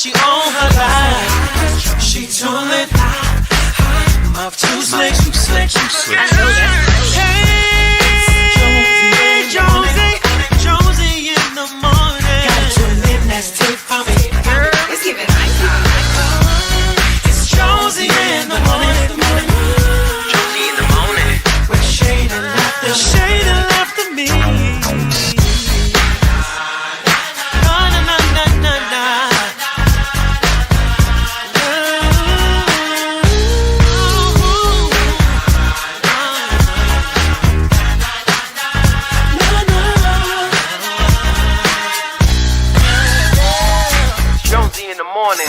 she on her life. She told it. Mouth too slick, too slick, too slick. Hey, Josie in the morning. Got your lip, that's tip for me. It's giving ice. It's Josie in the morning. Josie in the morning. With shade and laughter, shade and laughter me. Na na na na na. Josie in the morning.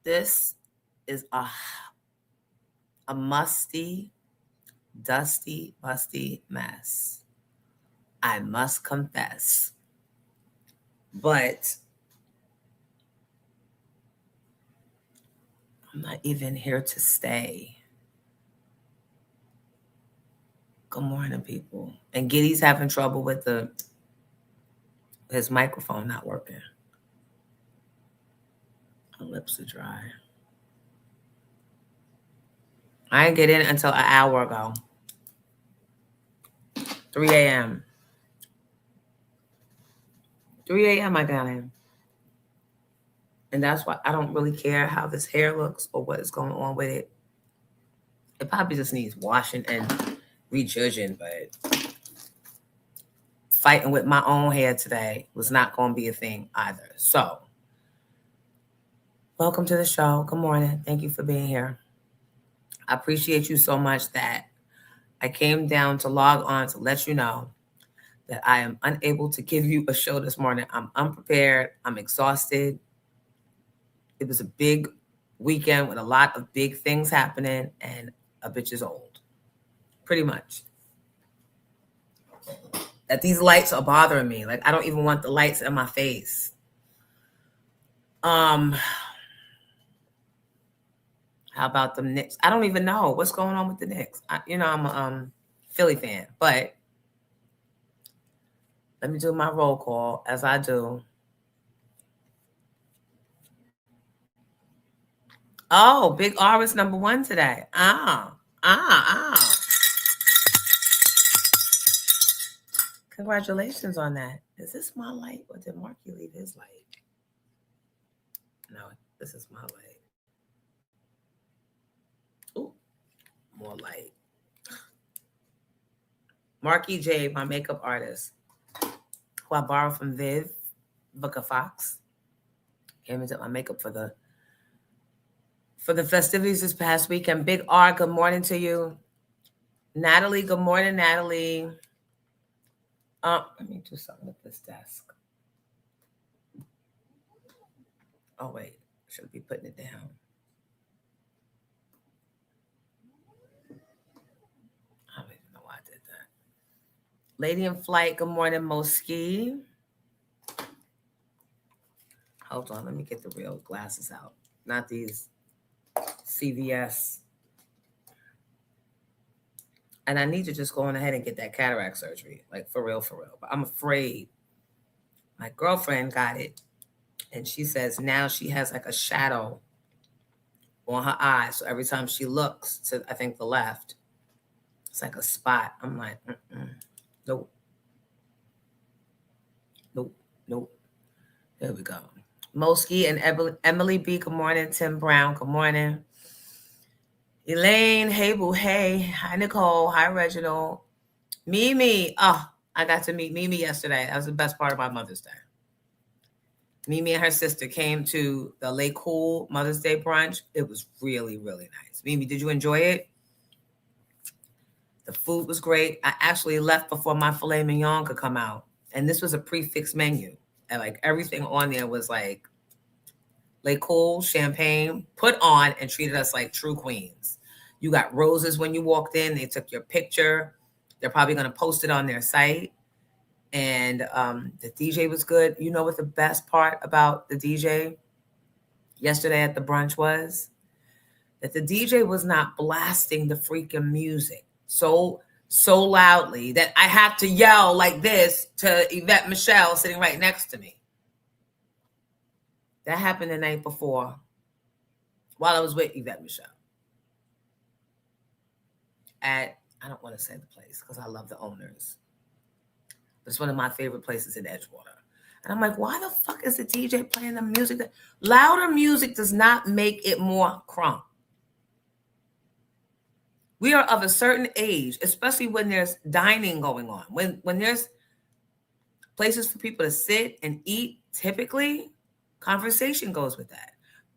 This is a musty, dusty, musty mess. I must confess. But I'm not even here to stay. Good morning, people. And Giddy's having trouble with his microphone not working. My lips are dry. I didn't get in until an hour ago. 3 a.m. 3 a.m. I got in. And that's why I don't really care how this hair looks or what is going on with it. It probably just needs washing and rejudging, but fighting with my own hair today was not going to be a thing either. So, welcome to the show. Good morning. Thank you for being here. I appreciate you so much that I came down to log on to let you know that I am unable to give you a show this morning. I'm unprepared. I'm exhausted. It was a big weekend with a lot of big things happening, and a bitch is old. Pretty much. That these lights are bothering me. Like, I don't even want the lights in my face. How about the Knicks? I don't even know what's going on with the Knicks. I'm a Philly fan, but let me do my roll call as I do. Oh, Big R is number one today. Congratulations on that. Is this my light or did Marky leave his light? No, this is my light. Ooh, more light. Marky J, my makeup artist, who I borrowed from Viv Booker Fox, came and did my makeup for the festivities this past weekend. Big R, good morning to you. Natalie, good morning, Natalie. Let me do something with this desk. Oh, wait. Should be putting it down. I don't even know why I did that. Lady in Flight, good morning, Moski. Hold on, let me get the real glasses out. Not these CVS. And I need to just go on ahead and get that cataract surgery. Like, for real. But I'm afraid. My girlfriend got it. And she says now she has like a shadow on her eye. So every time she looks to, I think, the left, it's like a spot. I'm like, nope. There we go. Moski and Emily B, good morning. Tim Brown, good morning. Elaine, hey boo, hey. Hi, Nicole. Hi, Reginald. Mimi. Oh, I got to meet Mimi yesterday. That was the best part of my Mother's Day. Mimi and her sister came to the Lake Cool Mother's Day brunch. It was really, really nice. Mimi, did you enjoy it? The food was great. I actually left before my filet mignon could come out. And this was a prefix menu. And like everything on there was like Lake Cool, champagne, put on and treated us like true queens. You got roses when you walked in. They took your picture. They're probably going to post it on their site. And the DJ was good. You know what the best part about the DJ yesterday at the brunch was? That the DJ was not blasting the freaking music. so loudly that I have to yell like this to Yvette Michelle sitting right next to me. That happened the night before while I was with Yvette Michelle at, I don't want to say the place because I love the owners. But it's one of my favorite places in Edgewater. And I'm like, why the fuck is the DJ playing the music? Louder music does not make it more crunk. We are of a certain age, especially when there's dining going on. When there's places for people to sit and eat, typically, conversation goes with that.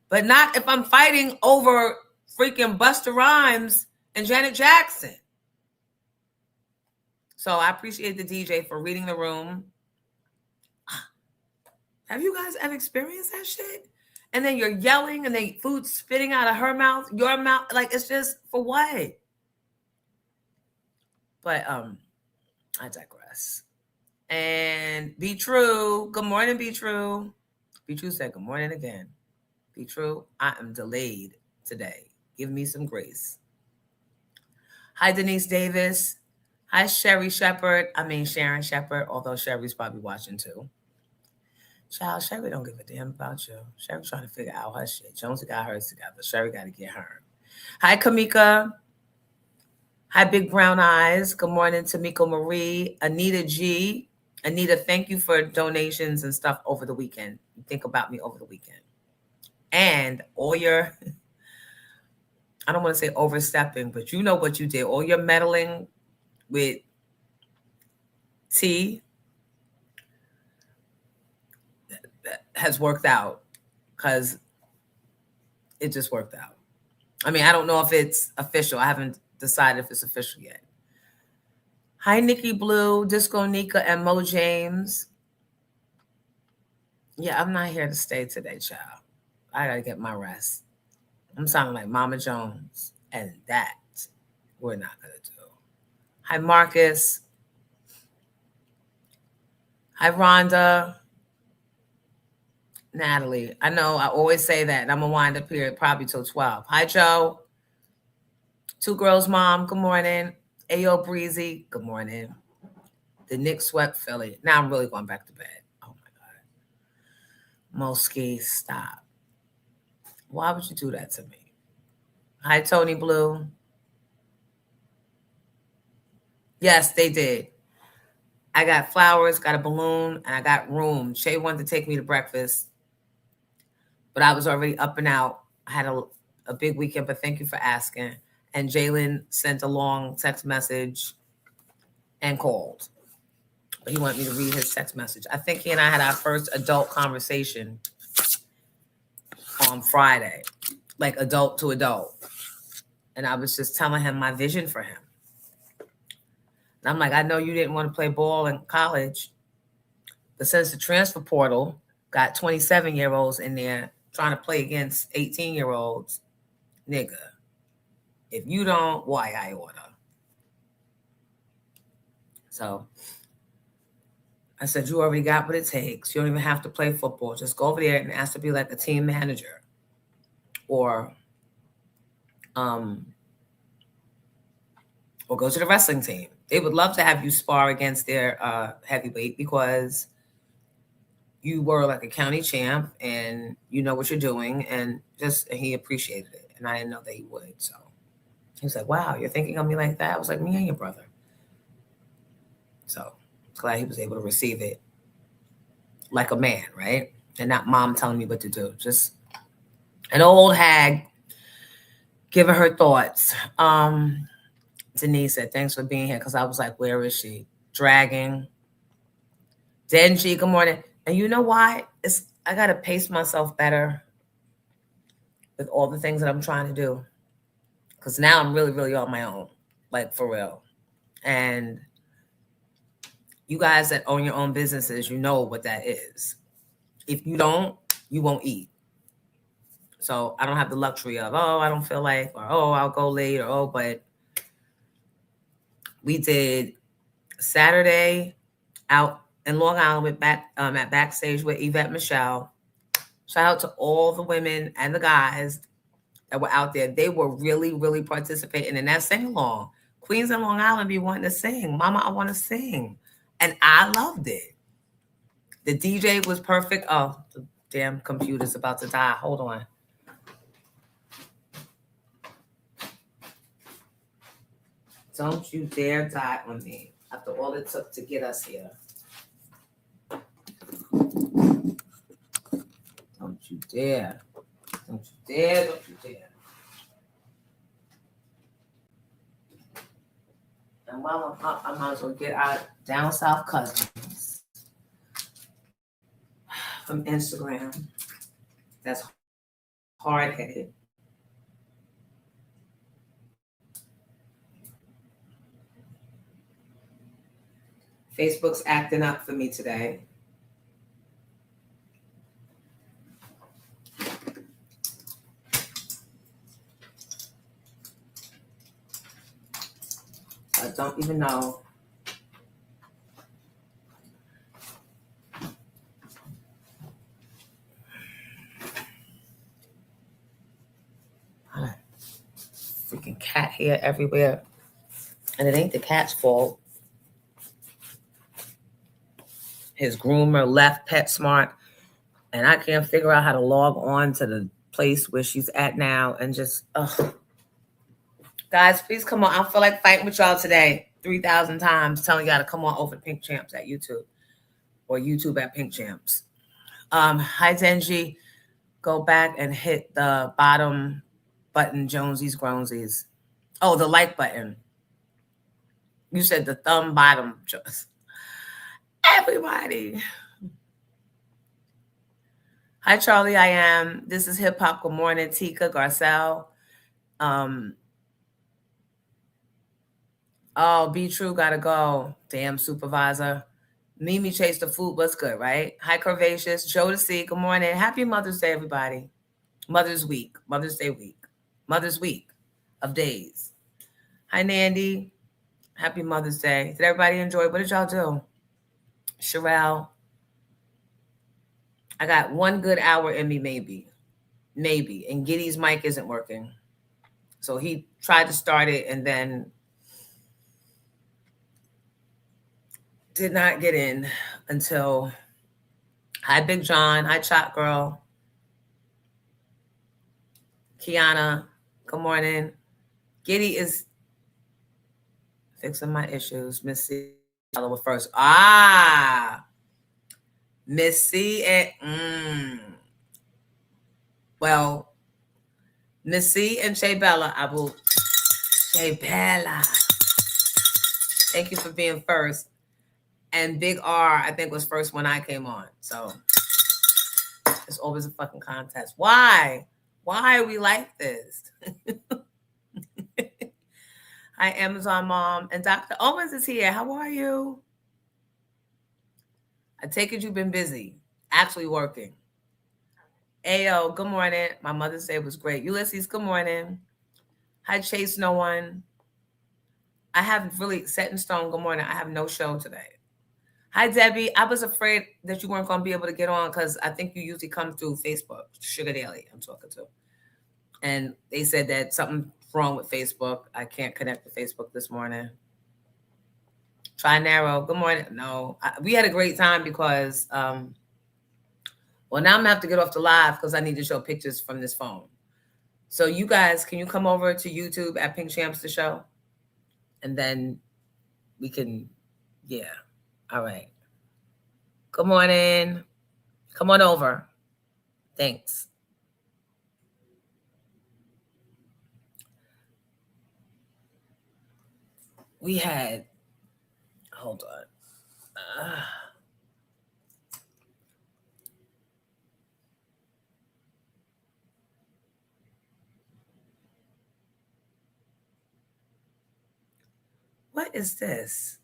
But not if I'm fighting over freaking Busta Rhymes and Janet Jackson. So I appreciate the DJ for reading the room. Have you guys ever experienced that shit? And then you're yelling and then food spitting out of her mouth, your mouth. Like, it's just, for what? But I digress. And Be True. Good morning, Be True. Be True said, good morning again. Be True, I am delayed today. Give me some grace. Hi, Denise Davis. Hi, Sharon Shepherd, although Sherry's probably watching too. Child, Sherry don't give a damn about you. Sherry's trying to figure out her shit. Jonesy got hers together. Sherry got to get her. Hi, Kamika. Hi, Big Brown Eyes. Good morning, Tamiko Marie. Anita G. Anita, thank you for donations and stuff over the weekend. You think about me over the weekend. And all your, I don't want to say overstepping, but you know what you did. All your meddling with T has worked out because it just worked out. I mean, I don't know if it's official. I haven't decided if it's official yet. Hi, Nikki Blue, Disco Nika, and Mo James. Yeah, I'm not here to stay today, child. I got to get my rest. I'm sounding like Mama Jones, and that we're not going to do. Hi, Marcus. Hi, Rhonda. Natalie. I know I always say that, and I'm going to wind up here probably till 12. Hi, Joe. Two Girls Mom, good morning. Ayo Breezy, good morning. The Knicks swept Philly. Now I'm really going back to bed. Oh, my God. Moski, stop. Why would you do that to me? Hi, Tony Blue. Yes, they did. I got flowers, got a balloon, and I got room. Shay wanted to take me to breakfast, but I was already up and out. I had a big weekend, but thank you for asking. And Jalen sent a long text message and called. But he wanted me to read his text message. I think he and I had our first adult conversation on Friday, like adult to adult. And I was just telling him my vision for him. And I'm like, I know you didn't want to play ball in college, but since the transfer portal got 27-year-olds in there trying to play against 18-year-olds, nigga, if you don't, why I order? So I said, you already got what it takes. You don't even have to play football. Just go over there and ask to be like a team manager or go to the wrestling team. They would love to have you spar against their heavyweight because you were like a county champ and you know what you're doing. And he appreciated it. And I didn't know that he would. So he was like, wow, you're thinking of me like that? I was like, me and your brother. So glad he was able to receive it like a man, right? And not mom telling me what to do. Just an old hag giving her thoughts. Denise said, thanks for being here, because I was like, where is she? Dragging. Denji, good morning. And you know why? I got to pace myself better with all the things that I'm trying to do. Because now I'm really, really on my own, like for real. And you guys that own your own businesses, you know what that is. If you don't, you won't eat. So I don't have the luxury of, I don't feel like, or, I'll go late, or, but we did Saturday out in Long Island at Backstage with Yvette Michelle. Shout out to all the women and the guys that were out there. They were really, really participating in that sing-along. Queens and Long Island be wanting to sing. Mama, I want to sing. And I loved it. The DJ was perfect. Oh, the damn computer's about to die. Hold on. Don't you dare die on me after all it took to get us here. Don't you dare. Don't you dare. Don't you dare. And while I'm up, I might as well get our down south cousins from Instagram. That's hard-headed. Facebook's acting up for me today. I don't even know. Freaking cat hair everywhere. And it ain't the cat's fault. His groomer left PetSmart, and I can't figure out how to log on to the place where she's at now. And just, guys, please come on. I feel like fighting with y'all today 3,000 times, telling y'all to come on over to Pink Champs at YouTube or YouTube at Pink Champs. Hi, Denji. Go back and hit the bottom button, Jonesies, Gronesies. Oh, the like button. You said the thumb bottom. Everybody. Hi, Charlie. I am. This is Hip Hop. Good morning, Tika, Garcelle. Oh, Be True. Gotta go. Damn supervisor. Mimi Chase the food was good, right? Hi, Curvaceous. Joe to see. Good morning. Happy Mother's Day, everybody. Mother's Week. Mother's Day week. Mother's Week of days. Hi, Nandy. Happy Mother's Day. Did everybody enjoy? What did y'all do? Sherelle. I got 1 good hour in me, maybe. And Giddy's mic isn't working. So he tried to start it and then did not get in until. Hi, Big John. Hi, Chop Girl. Kiana. Good morning. Giddy is fixing my issues. Miss C. First. Miss C and well, Miss C and Shay Bella, Shay Bella. Thank you for being first. And Big R, I think, was first when I came on. So it's always a fucking contest. Why? Why are we like this? Hi, Amazon Mom. And Dr. Owens is here. How are you? I take it you've been busy, actually working. Ayo, good morning. My Mother's Day was great. Ulysses, good morning. Hi, Chase No One. I haven't really set in stone. Good morning. I have no show today. Hi, Debbie. I was afraid that you weren't going to be able to get on because I think you usually come through Facebook. Sugar Daily, I'm talking to. And they said that something's wrong with Facebook. I can't connect to Facebook this morning. Try Narrow. Good morning. No, we had a great time because, well, now I'm going to have to get off the live because I need to show pictures from this phone. So you guys, can you come over to YouTube at Pink Champs the show? And then we can, yeah. All right. Good morning. Come on over. Thanks. We had, hold on. What is this?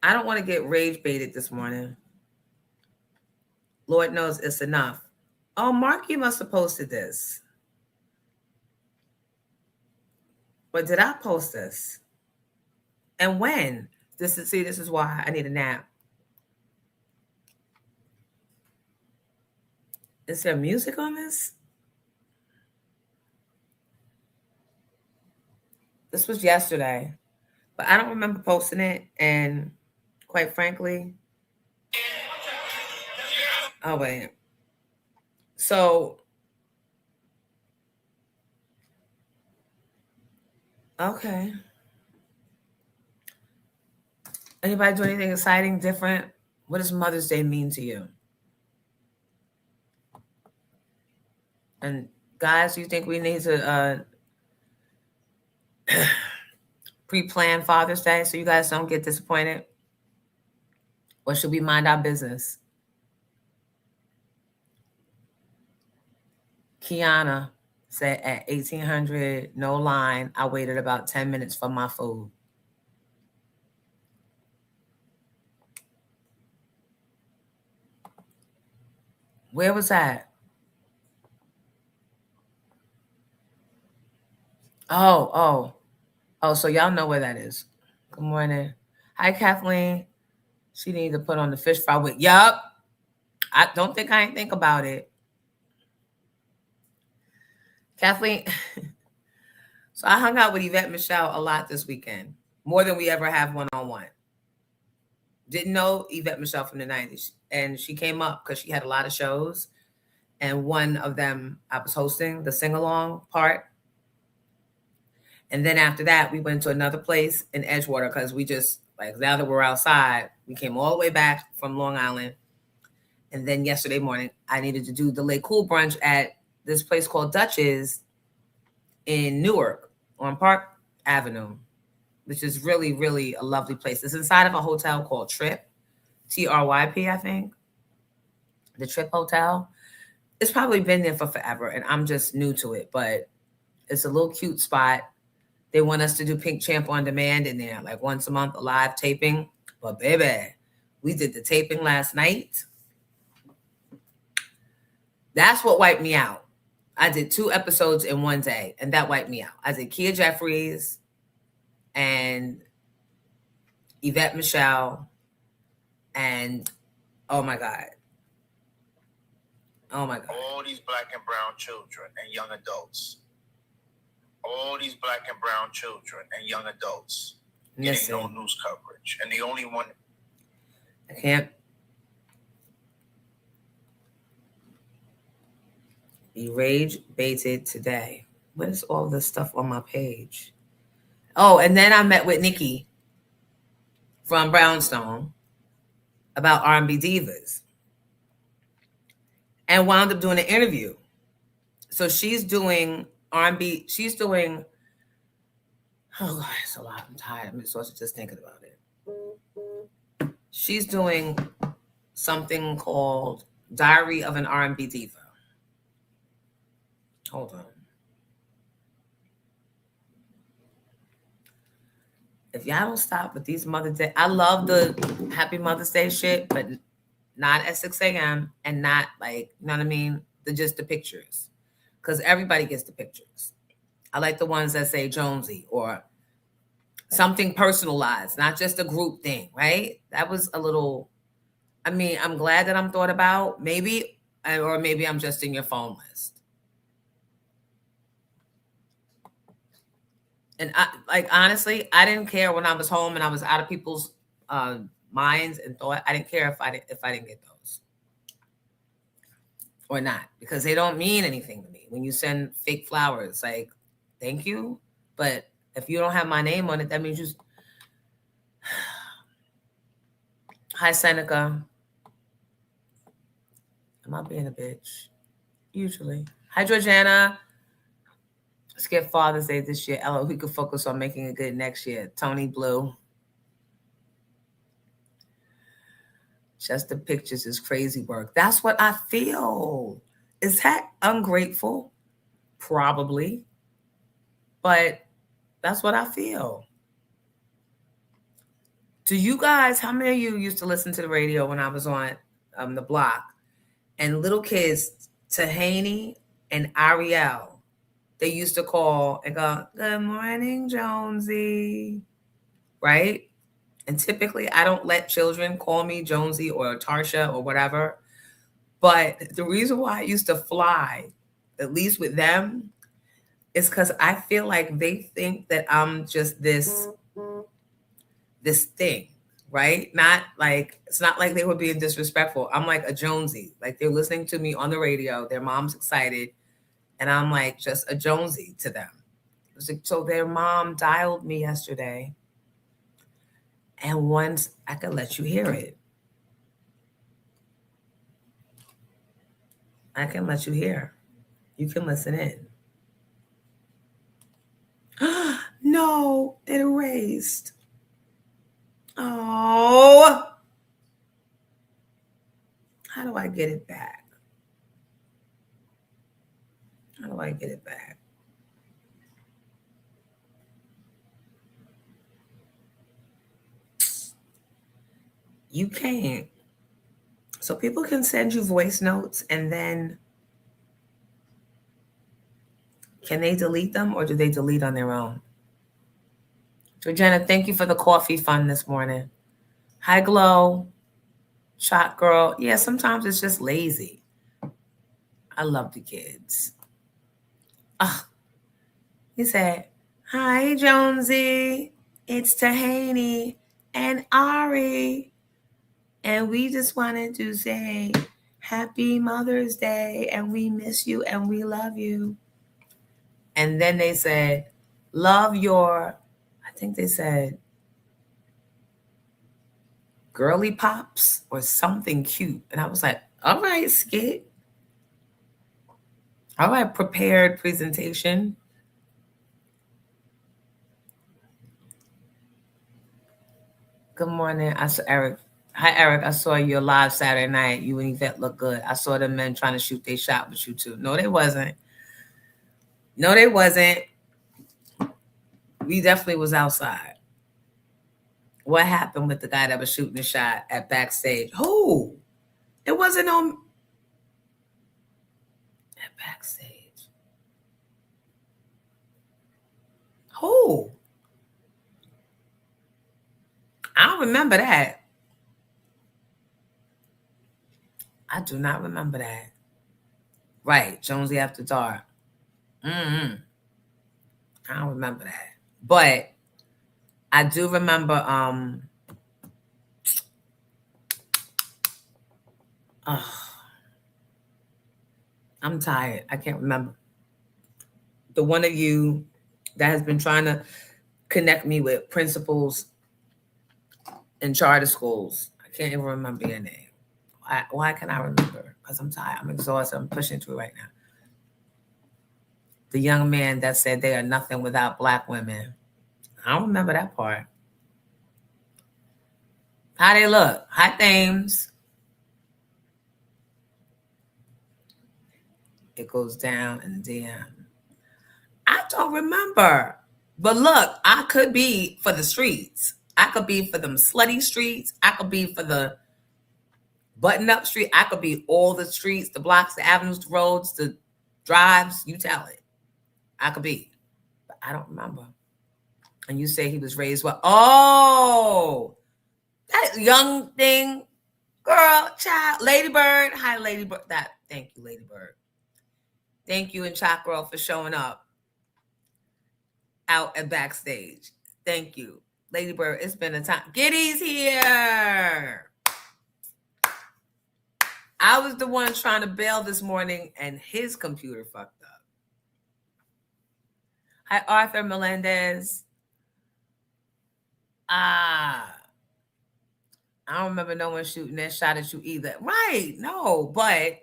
I don't want to get rage baited this morning. Lord knows it's enough. Oh, Mark, you must have posted this. But did I post this? And when? This is why I need a nap. Is there music on this? This was yesterday, but I don't remember posting it. And quite frankly, oh wait. So okay. Anybody do anything exciting, different? What does Mother's Day mean to you? And guys, do you think we need to pre-plan Father's Day so you guys don't get disappointed? Or should we mind our business? Kiana said at 1800, no line, I waited about 10 minutes for my food. Where was that? Oh, so y'all know where that is. Good morning. Hi, Kathleen. She needs to put on the fish fry with. Yup. I don't think I ain't think about it. Kathleen. So I hung out with Yvette Michelle a lot this weekend, more than we ever have one-on-one. Didn't know Yvette Michelle from the 90s. And she came up because she had a lot of shows. And one of them I was hosting, the sing-along part. And then after that, we went to another place in Edgewater because we just, like, now that we're outside, we came all the way back from Long Island. And then yesterday morning, I needed to do the Lake Cool brunch at this place called Dutch's in Newark on Park Avenue, which is really, really a lovely place. It's inside of a hotel called Trip, TRYP, I think. The Trip Hotel. It's probably been there for forever, and I'm just new to it, but it's a little cute spot. They want us to do Pink Champ on demand in there, like once a month, a live taping. But baby, we did the taping last night. That's what wiped me out. I did 2 episodes in one day, and that wiped me out. I did Kia Jeffries and Yvette Michelle, and oh my God. All these black and brown children and young adults. All these black and brown children and young adults getting no news coverage. And the only one... I can't... Be rage baited today. What is all this stuff on my page? Oh, and then I met with Nikki from Brownstone about R&B divas and wound up doing an interview. So she's doing R&B. She's doing, oh God, it's a lot. I'm tired. I'm exhausted just thinking about it. She's doing something called Diary of an R&B Diva. Hold on. If y'all don't stop with these Mother's Day, I love the Happy Mother's Day shit, but not at 6 a.m. and not like, you know what I mean? Just the pictures. Because everybody gets the pictures. I like the ones that say Jonesy or something personalized, not just a group thing, right? That was a little, I mean, I'm glad that I'm thought about. Maybe, or maybe I'm just in your phone list. And I, like, honestly, I didn't care when I was home and I was out of people's minds and thought. I didn't care if I didn't get those or not, because they don't mean anything to me. When you send fake flowers, like, thank you, but if you don't have my name on it, that means you. Hi, Seneca. Am I being a bitch? Usually. Hi, Georgiana. Skip Father's Day this year. Ella, we could focus on making it good next year. Tony Blue. Just the pictures is crazy work. That's what I feel. Is that ungrateful? Probably. But that's what I feel. Do you guys, how many of you used to listen to the radio when I was on the block? And little kids, Tahani and Ariel, they used to call and go, good morning, Jonesy, right? And typically, I don't let children call me Jonesy or Tarsha or whatever. But the reason why I used to fly, at least with them, It's because I feel like they think that I'm just this thing, right? Not like, it's not like they were being disrespectful. I'm like a Jonesy. Like they're listening to me on the radio. Their mom's excited. And I'm like just a Jonesy to them. So their mom dialed me yesterday. And once I could let you hear it. I can let you hear. You can listen in. No, it erased. Oh. How do I get it back? How do I get it back? You can't. So people can send you voice notes and then can they delete them or do they delete on their own? Georgiana, thank you for the coffee fund this morning. Hi, Glow. Shot girl. Yeah, sometimes it's just lazy. I love the kids. He said, hi, Jonesy. It's Tahani and Ari. And we just wanted to say happy Mother's Day. And we miss you and we love you. And then they said, love your, I think they said, girly pops or something cute. And I was like, all right, Skit. All right, prepared presentation. Good morning. I saw Eric. Hi, Eric. I saw you live Saturday night. You and Yvette look good. I saw the men trying to shoot their shot with you too. No, they wasn't. No, they wasn't. We definitely was outside. What happened with the guy that was shooting the shot at backstage? Who? It wasn't on at backstage. Who? I don't remember that. I do not remember that. Right, Jonesy After Dark. I don't remember that. But I do remember I'm tired. I can't remember. The one of you that has been trying to connect me with principals in charter schools. I can't even remember your name. Why can I remember? Because I'm tired. I'm exhausted. I'm pushing through right now. The young man that said they are nothing without Black women. I don't remember that part. How they look? Hi, Thames. It goes down in the DM. I don't remember. But look, I could be for the streets. I could be for them slutty streets. I could be for the button-up street. I could be all the streets, the blocks, the avenues, the roads, the drives. You tell it. I could be. But I don't remember. And you say he was raised well. Oh, that young thing, girl, child, Ladybird. Hi, Ladybird. Thank you, Ladybird. Thank you and Chalk Girl for showing up out at backstage. Thank you. Ladybird, it's been a time. Giddy's here. I was the one trying to bail this morning and his computer fucked up. Hi, Arthur Melendez. I don't remember no one shooting that shot at you either. Right, no, but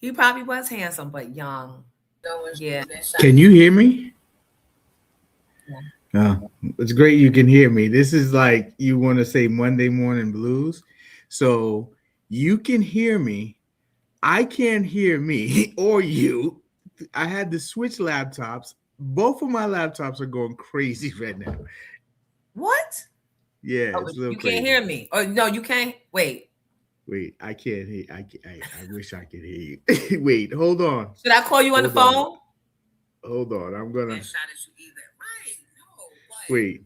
he probably was handsome, but young. Yeah. Can you hear me? Yeah. It's great you can hear me. This is like you want to say Monday morning blues. So you can hear me. I can't hear me or you. I had to switch laptops. Both of my laptops are going crazy right now. What? Yeah, it's a little you crazy. Can't hear me. Or no, you can't. Wait, I can't hear. I wish I could hear you. Wait, hold on. Should I call you on the phone? Hold on. I'm gonna. Right, no, wait.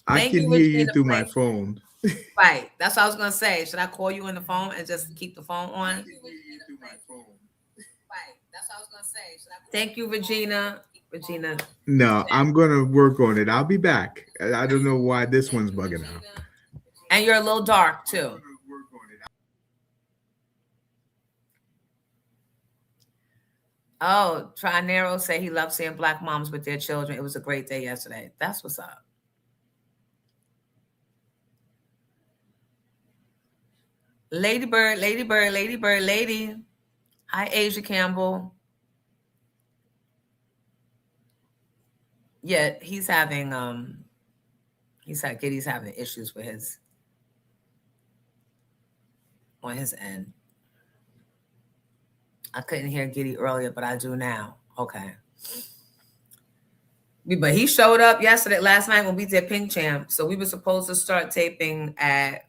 I can hear you through my phone. Right. That's what I was gonna say. Should I call you on the phone and just keep the phone on? Right. That's what I was gonna say. Thank you, Regina. Regina. No, I'm gonna work on it. I'll be back. I don't know why this one's bugging out. And you're a little dark too. Oh, Trinero say he loves seeing black moms with their children. It was a great day yesterday. That's what's up. Ladybird, Ladybird, Ladybird, Lady. Hi, Asia Campbell. Yeah, he's having Giddy's having issues with his on his end. I couldn't hear Giddy earlier, but I do now. Okay. But he showed up last night when we did Pink Champ. So we were supposed to start taping I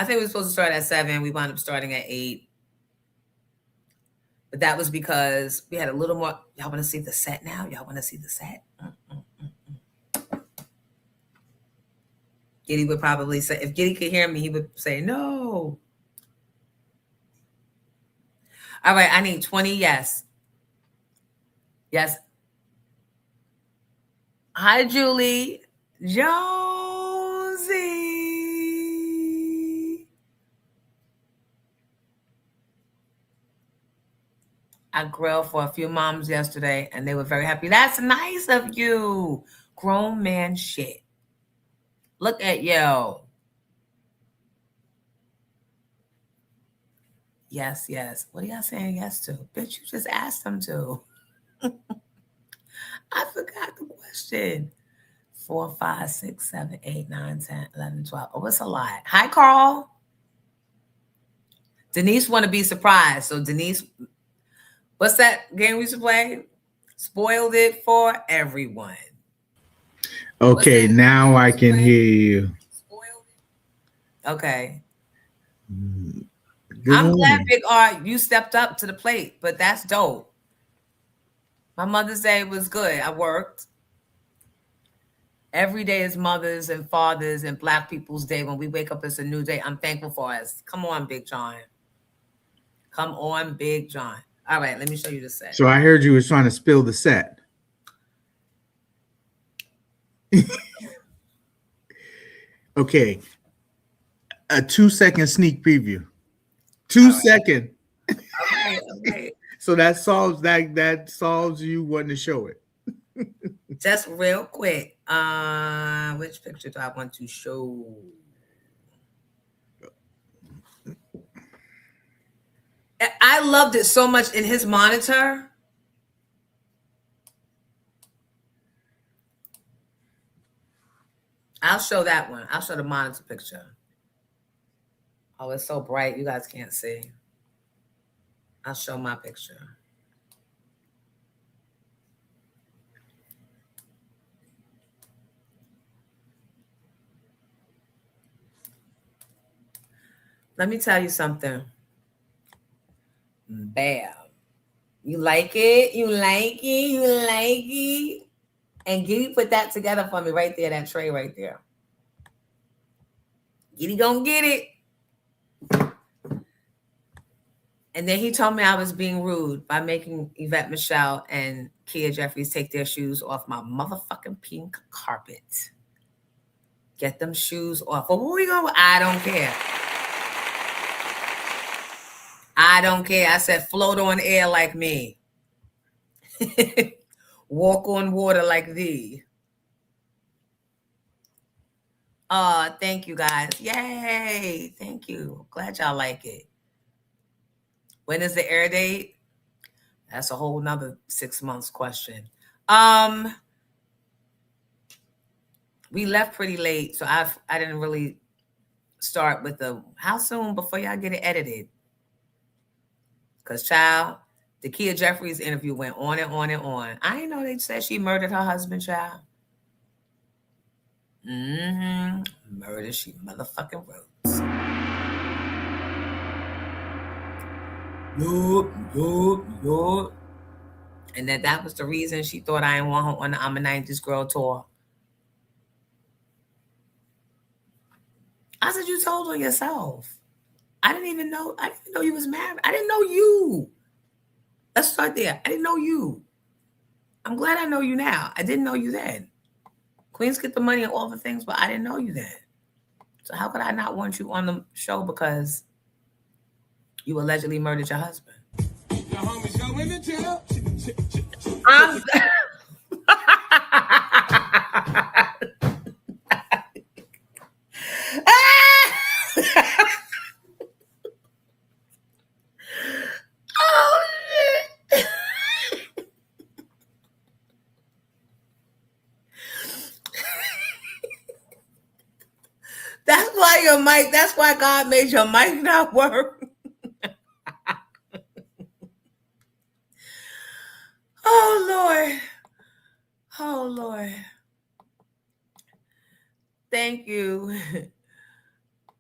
think we were supposed to start at 7. We wound up starting at 8. But that was because we had a little more. Y'all want to see the set now? Y'all want to see the set? Giddy would probably say, if Giddy could hear me, he would say, no. All right, I need 20 yes. Yes. Hi, Julie. Josie. I grilled for a few moms yesterday, and they were very happy. That's nice of you. Grown man shit. Look at yo. Yes, yes. What are y'all saying yes to? Bitch, you just asked them to. I forgot the question. 4, 5, 6, 7, 8, 9, 10, 11, 12. Oh, it's a lot. Hi, Carl. Denise want to be surprised. So Denise, what's that game we used to play? Spoiled it for everyone. Okay, now I can hear you. Okay. Good I'm morning. glad, Big R, you stepped up to the plate, but that's dope. My Mother's Day was good. I worked. Every day is Mother's and Father's and Black People's Day. When we wake up, it's a new day. I'm thankful for us. Come on, Big John. Come on, Big John. All right, let me show you the set. So I heard you was trying to spill the set. Okay. A 2-second sneak preview. 2-second. Okay. So that solves you wanting to show it. Just real quick. Which picture do I want to show? I loved it so much in his monitor. I'll show that one. I'll show the monitor picture. Oh, it's so bright. You guys can't see. I'll show my picture. Let me tell you something. Bam. You like it? You like it? You like it? And Giddy put that together for me right there, that tray right there. Giddy gonna get it. And then he told me I was being rude by making Yvette Michelle and Kia Jeffries take their shoes off my motherfucking pink carpet. Get them shoes off. Well, where we going? I don't care. I don't care. I said float on air like me. Walk on water like thee. Thank you guys. Yay. Thank you. Glad y'all like it. When is the air date? That's a whole nother 6 months question. We left pretty late, so I didn't really start with how soon before y'all get it edited? Because, child, the Kia Jeffries interview went on and on and on. I didn't know they said she murdered her husband, child. Murder, she motherfucking wrote. Yup. And that was the reason she thought I didn't want her on the I'm a 90s Girl tour. I said, you told on yourself. I didn't even know you was married. I didn't know you. Let's start there. I didn't know you. I'm glad I know you now. I didn't know you then. Queens get the money and all the things, but I didn't know you then. So how could I not want you on the show because you allegedly murdered your husband? I'm oh shit. That's why God made your mic not work. Oh Lord. Oh Lord. Thank you.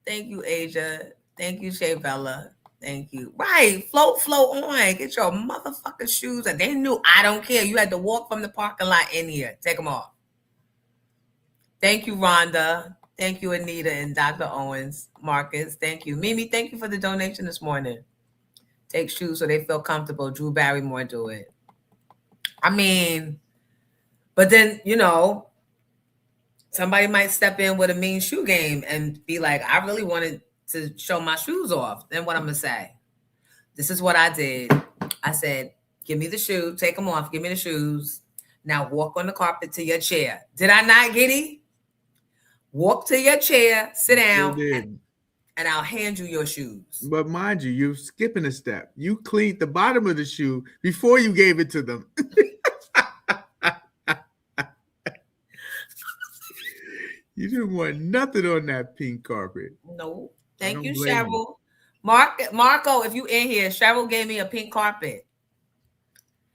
Thank you, Asia. Thank you, Shea Bella. Thank you. Right. Float on. Get your motherfucking shoes. And they knew I don't care. You had to walk from the parking lot in here. Take them off. Thank you, Rhonda. Thank you, Anita and Dr. Owens. Marcus. Thank you. Mimi, thank you for the donation this morning. Take shoes so they feel comfortable. Drew Barrymore do it. I mean, but then, somebody might step in with a mean shoe game and be like, I really wanted to show my shoes off. Then what I'm going to say? This is what I did. I said, give me the shoe. Take them off. Give me the shoes. Now walk on the carpet to your chair. Did I not, Giddy? Walk to your chair, sit down, and I'll hand you your shoes. But mind you, you're skipping a step. You cleaned the bottom of the shoe before you gave it to them. You didn't want nothing on that pink carpet. No. Thank you, Cheryl. Marco, if you in here, Cheryl gave me a pink carpet.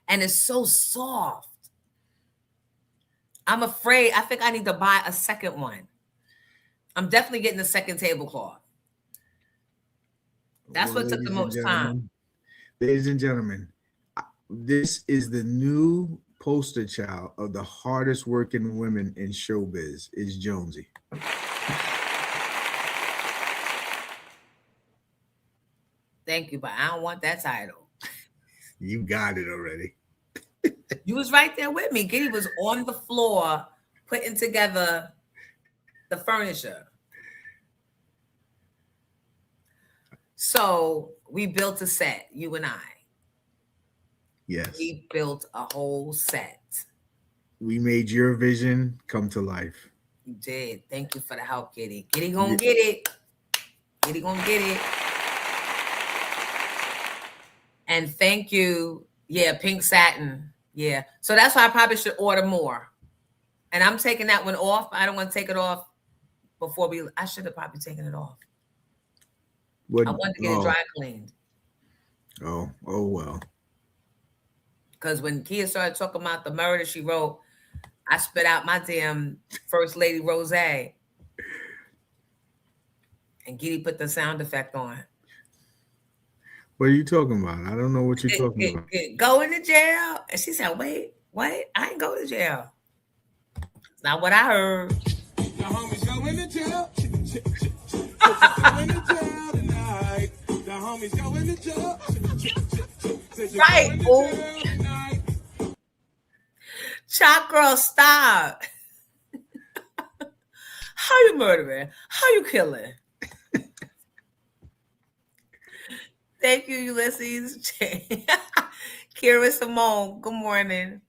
And it's so soft. I'm afraid. I think I need to buy a second one. I'm definitely getting a second tablecloth. That's what took the most time. Ladies and gentlemen, this is the new poster child of the hardest working women in showbiz is Jonesy. Thank you, but I don't want that title. You got it already. You was right there with me. Giddy was on the floor putting together the furniture. So we built a set, you and I. Yes. We built a whole set. We made your vision come to life. You did. Thank you for the help, Giddy. Giddy gonna get it. Giddy gonna get it. And thank you. Yeah, pink satin. Yeah. So that's why I probably should order more. And I'm taking that one off. I don't want to take it off before I should have probably taken it off. I wanted to get it dry cleaned. Oh well. Because when Kia started talking about the murder she wrote, I spit out my damn First Lady Rose. And Giddy put the sound effect on. What are you talking about? I don't know what you're talking about. Going to jail. And she said, wait, I ain't going to jail. It's not what I heard. The homies going to jail. Going to jail tonight. The homies going to jail. Right, fool. Chop girl, stop. How you murdering? How you killing? Thank you, Ulysses. Kira Simone, good morning.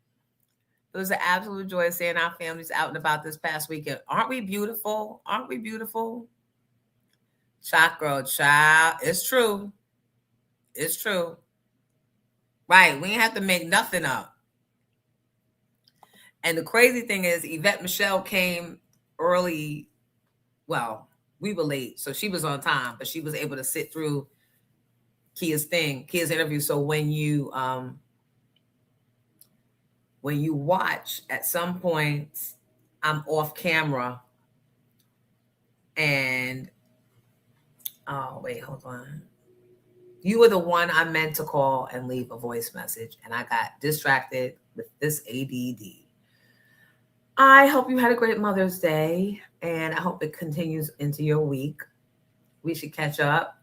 It was an absolute joy seeing our families out and about this past weekend. Aren't we beautiful? Aren't we beautiful? Shot girl, child. It's true. It's true. Right. We ain't have to make nothing up. And the crazy thing is, Yvette Michelle came early. Well, we were late, so she was on time, but she was able to sit through Kia's interview. So when you watch, at some point, I'm off camera, and oh wait, hold on. You were the one I meant to call and leave a voice message, and I got distracted with this ADD. I hope you had a great Mother's Day, and I hope it continues into your week. We should catch up.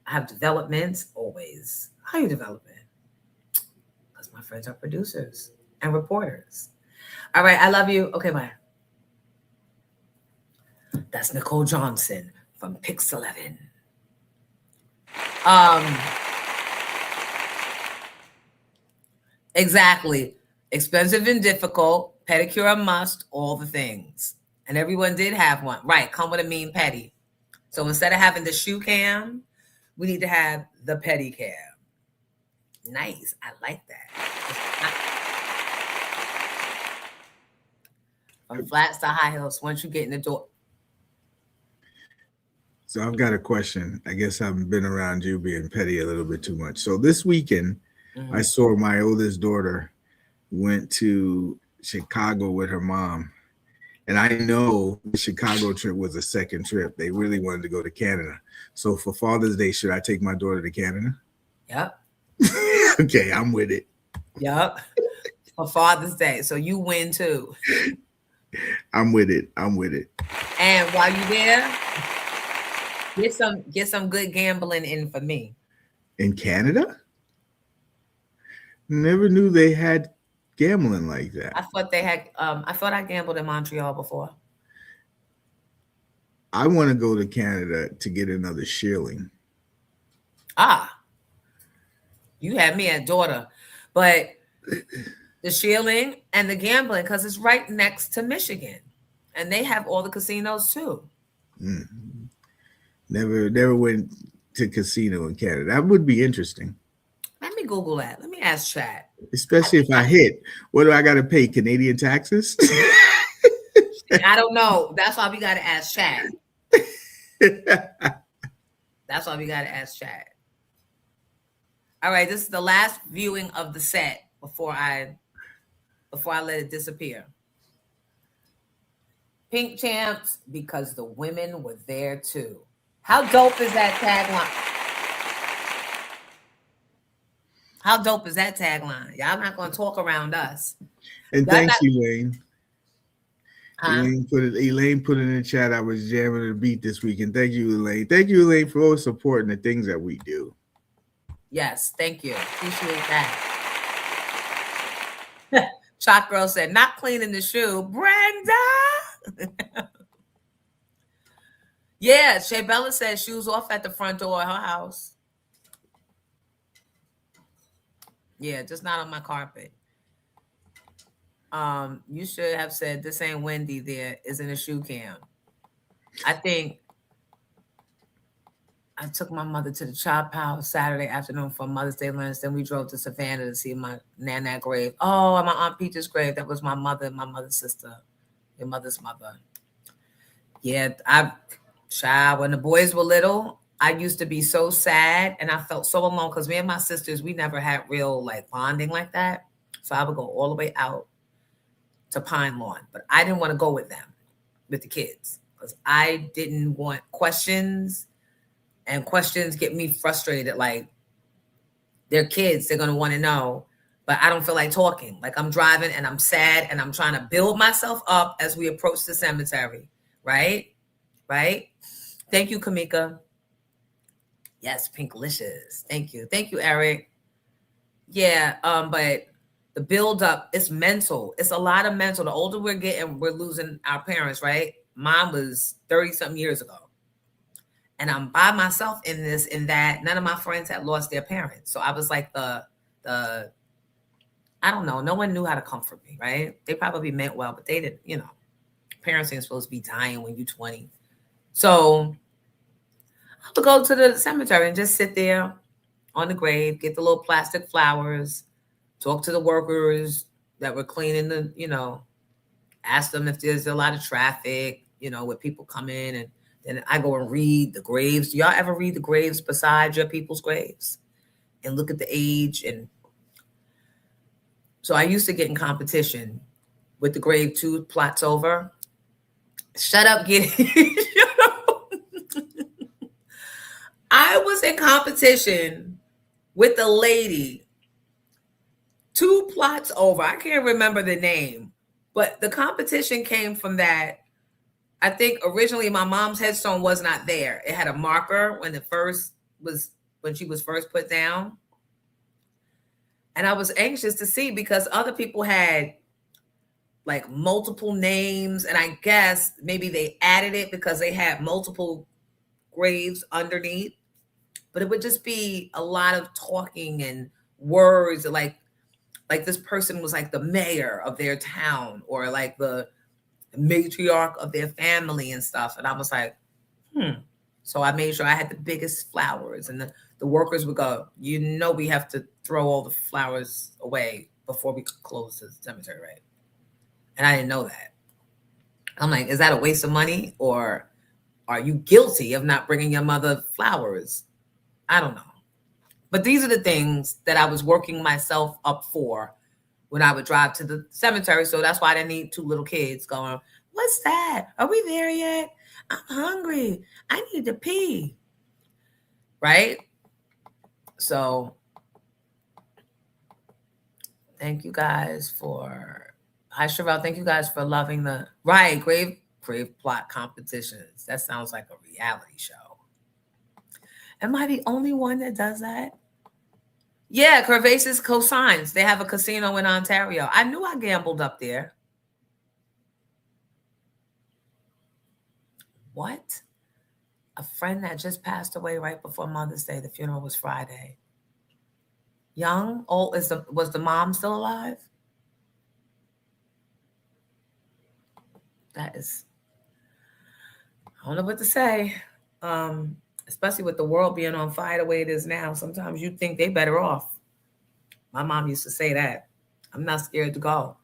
I have developments always. How you developing? Because my friends are producers and reporters. All right, I love you. Okay, bye. That's Nicole Johnson from Pix 11. Exactly. Expensive and difficult. Pedicure a must. All the things. And everyone did have one. Right. Come with a mean petty. So instead of having the shoe cam, we need to have the petty cam. Nice. I like that. From flats to high heels. Once you get in the door. So I've got a question. I guess I've been around you being petty a little bit too much. So this weekend, I saw my oldest daughter went to Chicago with her mom. And I know the Chicago trip was a second trip. They really wanted to go to Canada. So for Father's Day, should I take my daughter to Canada? Yep. Okay, I'm with it. Yep. For Father's Day. So you win too. I'm with it. I'm with it. And while you're there, get some good gambling in for me. In Canada? Never knew they had gambling like that. I thought they had I thought I gambled in Montreal before. I want to go to Canada to get another shilling. You had me at daughter. But the shilling and the gambling, because it's right next to Michigan. And they have all the casinos too. Never went to casino in Canada. That would be interesting. Let me Google that. Let me ask chat. Especially if I hit. What do I got to pay? Canadian taxes? I don't know. That's why we got to ask chat. That's why we got to ask chat. All right, this is the last viewing of the set before I let it disappear. Pink champs, because the women were there too. How dope is that tagline? How dope is that tagline? Y'all not going to talk around us. And Y'all thanks, not- Elaine. Elaine put it in the chat. I was jamming the beat this week. And thank you, Elaine. Thank you, Elaine, for always supporting the things that we do. Yes, thank you. Appreciate that. Chalk Girl said, not cleaning the shoe. Brenda! Yeah, Shea Bella said shoes off at the front door of her house. Yeah, just not on my carpet. You should have said this ain't Wendy. There isn't a shoe cam. I think I took my mother to the Chop House Saturday afternoon for Mother's Day lunch. Then we drove to Savannah to see my Nana grave. Oh, and my Aunt Peach's grave. That was my mother's sister, your mother's mother. Yeah, when the boys were little, I used to be so sad and I felt so alone because me and my sisters, we never had real like bonding like that. So I would go all the way out to Pine Lawn, but I didn't want to go with them, with the kids, because I didn't want questions, and questions get me frustrated. Like, they're kids, they're going to want to know, but I don't feel like talking. Like, I'm driving and I'm sad and I'm trying to build myself up as we approach the cemetery. Right? Thank you, Kamika. Yes, Pinklicious. Thank you, Eric. Yeah, but the build up, it's mental. It's a lot of mental. The older we're getting, we're losing our parents, right? Mine was 30-something years ago. And I'm by myself in this, in that. None of my friends had lost their parents. So I was like the I don't know. No one knew how to comfort me, right? They probably meant well, but they didn't, parents ain't supposed to be dying when you're 20. So I would go to the cemetery and just sit there on the grave, get the little plastic flowers, talk to the workers that were cleaning the, ask them if there's a lot of traffic, with people come in, and then I go and read the graves. Do y'all ever read the graves beside your people's graves and look at the age? And so I used to get in competition with the grave 2 plots over. Shut up, get it. I was in competition with the lady 2 plots over. I can't remember the name, But the competition came from that. I think originally my mom's headstone was not there. It had a marker when she was first put down. And I was anxious to see because other people had like multiple names. And I guess maybe they added it because they had multiple graves underneath. But it would just be a lot of talking and words like this person was like the mayor of their town or like the matriarch of their family and stuff. And I was like, So I made sure I had the biggest flowers and the workers would go, we have to throw all the flowers away before we close the cemetery, right? And I didn't know that. I'm like, is that a waste of money or are you guilty of not bringing your mother flowers? I don't know. But these are the things that I was working myself up for when I would drive to the cemetery. So that's why I didn't need two little kids going, what's that? Are we there yet? I'm hungry. I need to pee. Right? So thank you guys for, hi Sherelle, thank you guys for loving the, grave plot competitions. That sounds like a reality show. Am I the only one that does that? Yeah, Curvaceous cosigns. They have a casino in Ontario. I knew I gambled up there. What? A friend that just passed away right before Mother's Day. The funeral was Friday. Young? Old? Was the mom still alive? That is, I don't know what to say. Especially with the world being on fire the way it is now, sometimes you think they better off. My mom used to say that. I'm not scared to go.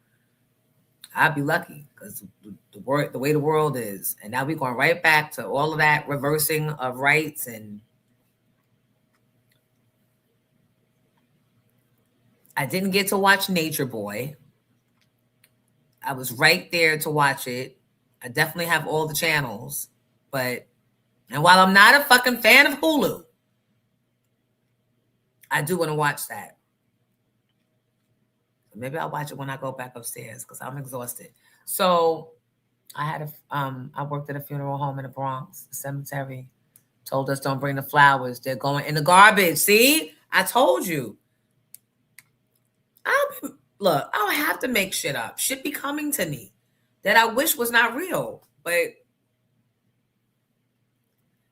I'd be lucky because the way the world is. And now we're going right back to all of that reversing of rights. And I didn't get to watch Nature Boy. I was right there to watch it. I definitely have all the channels. And while I'm not a fucking fan of Hulu, I do want to watch that. Maybe I'll watch it when I go back upstairs because I'm exhausted. So I worked at a funeral home in the Bronx, the cemetery. Told us don't bring the flowers. They're going in the garbage. See? I told you. I'll have to make shit up. Shit be coming to me that I wish was not real. But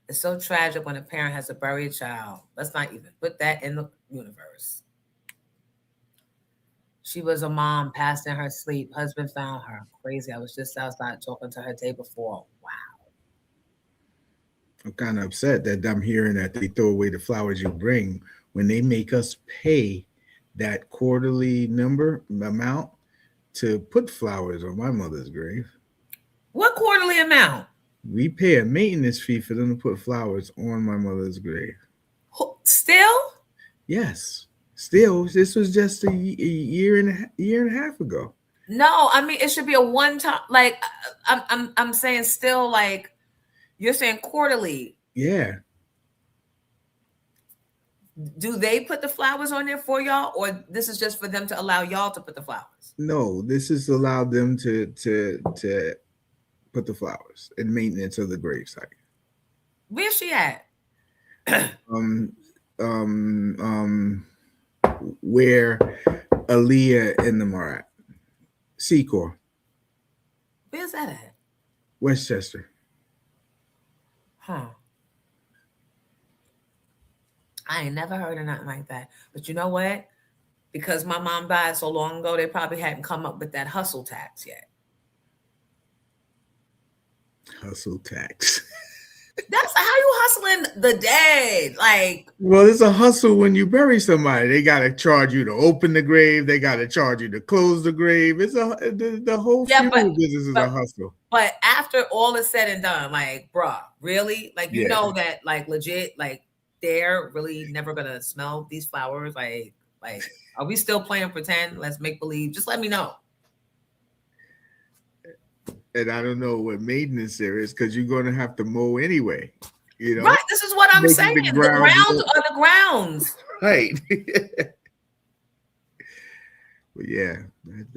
it's so tragic when a parent has to bury a child. Let's not even put that in the universe. She was a mom, passed in her sleep. Husband found her. Crazy. I was just outside talking to her day before. Wow. I'm kind of upset that I'm hearing that they throw away the flowers you bring when they make us pay that quarterly amount to put flowers on my mother's grave. What quarterly amount? We pay a maintenance fee for them to put flowers on my mother's grave. Still? Yes. Still, this was just a year and a half ago. No, I mean it should be a one-time. Like I'm saying, still, like you're saying quarterly. Yeah. Do they put the flowers on there for y'all, or this is just for them to allow y'all to put the flowers? No, this is allowed them to put the flowers and maintenance of the gravesite. Where's she at? Where Aaliyah and them are at. Secor. Where's that at? Westchester. Huh. I ain't never heard of nothing like that. But you know what? Because my mom died so long ago, they probably hadn't come up with that hustle tax yet. Hustle tax. That's how you hustling the dead. Like, well, it's a hustle when you bury somebody. They gotta charge you to open the grave. They gotta charge you to close the grave. It's the whole funeral business is a hustle. But after all is said and done, like, bruh, really? Like, you know that, like, legit, like, they're really never gonna smell these flowers. Like, are we still playing pretend? Let's make believe. Just let me know. And I don't know what maintenance there is because you're going to have to mow anyway. You know, right? This is what I'm saying. The grounds are the grounds, right? But yeah.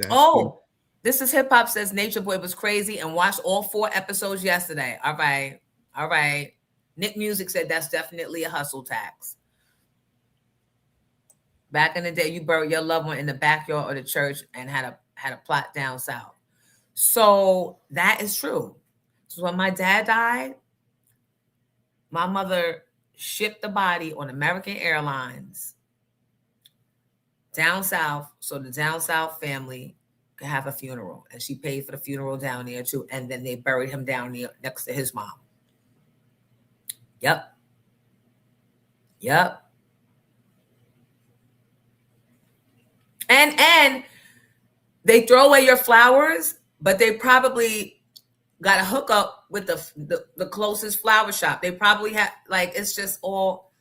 Oh, This is Hip Hop Says Nature Boy was crazy and watched all 4 episodes yesterday. All right. All right. Nick Music said that's definitely a hustle tax. Back in the day, you buried your loved one in the backyard of the church and had a plot down south. So that is true. So when my dad died, my mother shipped the body on American Airlines down south so the down south family could have a funeral. And she paid for the funeral down there too. And then they buried him down there next to his mom. Yep. Yep. And they throw away your flowers, but they probably got a hookup with the closest flower shop. They probably have, like, it's just all,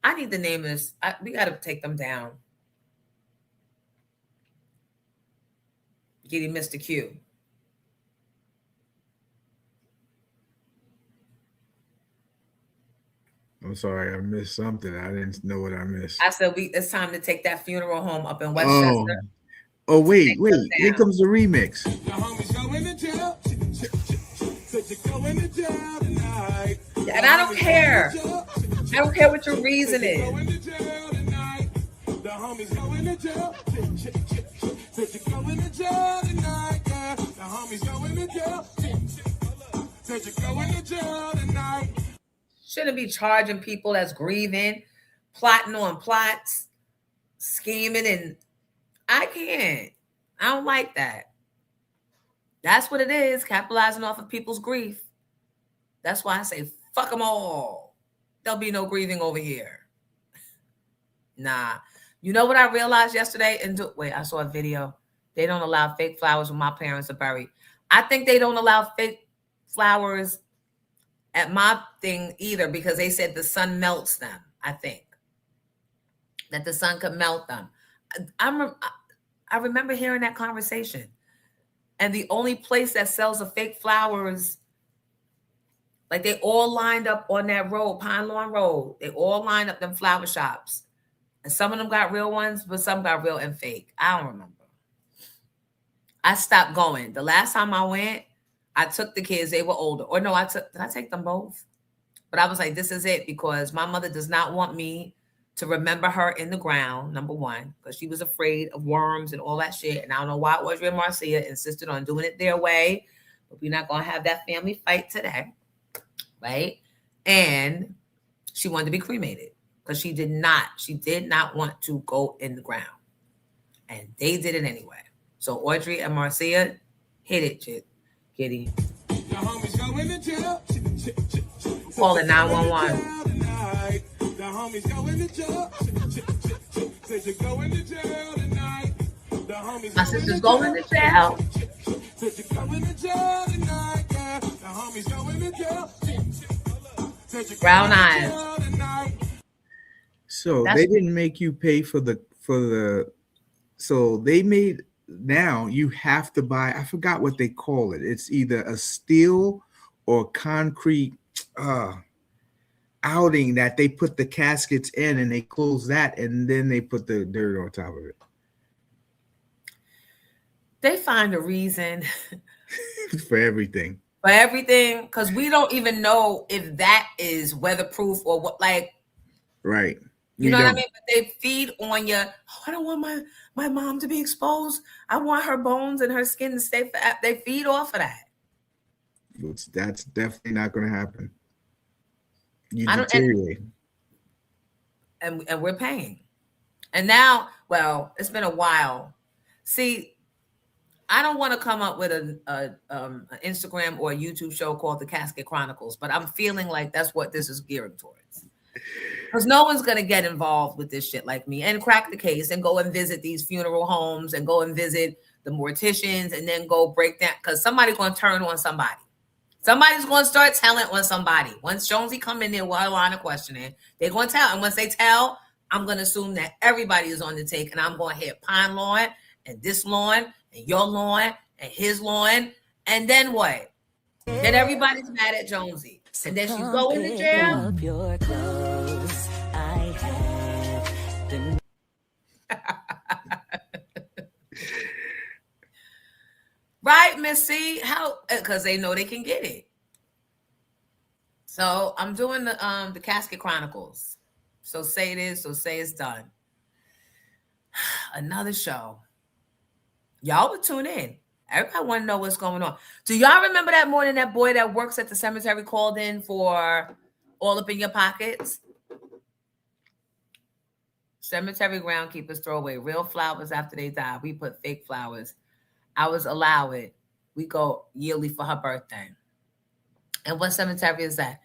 I need to name this. We got to take them down. Getting Mr. Q. I'm sorry, I missed something. I didn't know what I missed. I said it's time to take that funeral home up in Westchester. Oh wait. Here comes the remix. The homies going to jail. Said you're going to jail tonight. And I don't care. I don't care what your reason is. Going to jail tonight. The homies going to jail. Said you're going to jail tonight. Yeah. The homies going to jail. Said you're going to jail tonight. Shouldn't be charging people that's grieving, plotting on plots, scheming, and I can't. I don't like that. That's what it is, capitalizing off of people's grief. That's why I say, fuck them all. There'll be no grieving over here. Nah. You know what I realized yesterday? Wait, I saw a video. They don't allow fake flowers when my parents are buried. I think they don't allow fake flowers at my thing either because they said the sun melts them, I think. That the sun could melt them. I remember hearing that conversation. And the only place that sells the fake flowers, like they all lined up on that road, Pine Lawn Road. They all lined up them flower shops. And some of them got real ones, but some got real and fake. I don't remember. I stopped going. The last time I went, I took the kids. They were older. Or no, did I take them both? But I was like, this is it because my mother does not want me to remember her in the ground, number one, because she was afraid of worms and all that shit. And I don't know why Audrey and Marcia insisted on doing it their way, but we're not going to have that family fight today, right? And she wanted to be cremated because she did not want to go in the ground. And they did it anyway. So Audrey and Marcia hit it, chick. Kitty. The homies going to jail. Call it 911. The homies going to jail. Said you're going to jail tonight. The homies My sister's going to jail. Said you're going to jail tonight. Yeah. The homies going to jail. Said you're Brown going to eyes. jail tonight. So they didn't make you pay for the so they made, now you have to buy, I forgot what they call it. It's either a steel or concrete outing that they put the caskets in and they close that and then they put the dirt on top of it. They find a reason For everything. for everything because we don't even know if that is weatherproof or what, like, Right. you know what I mean? But they feed on you. Oh, I don't want my mom to be exposed. I want her bones and her skin to stay forever. They feed off of that. That's definitely not going to happen. You I don't- deteriorate. And we're paying. And now, well, it's been a while. See, I don't want to come up with an Instagram or a YouTube show called the Casket Chronicles, but I'm feeling like that's what this is gearing towards. Because no one's going to get involved with this shit like me and crack the case and go and visit these funeral homes and go and visit the morticians and then go break down. Because somebody's going to turn on somebody. Somebody's going to start telling on somebody. Once Jonesy come in there while line of questioning, they're going to tell. And once they tell, I'm going to assume that everybody is on the take. And I'm going to hit Pine Lawn and this lawn and your lawn and his lawn. And then what? Then everybody's mad at Jonesy. And then she's going to jail. Up your clothes. I have the Right, Missy? How? Because they know they can get it. So I'm doing the Casket Chronicles. So say it is, so say it's done. Another show. Y'all would tune in. Everybody want to know what's going on. Do y'all remember that morning that boy that works at the cemetery called in for All Up in Your Pockets? Cemetery groundkeepers throw away real flowers after they die. We put fake flowers. Ours allow it. We go yearly for her birthday. And what cemetery is that?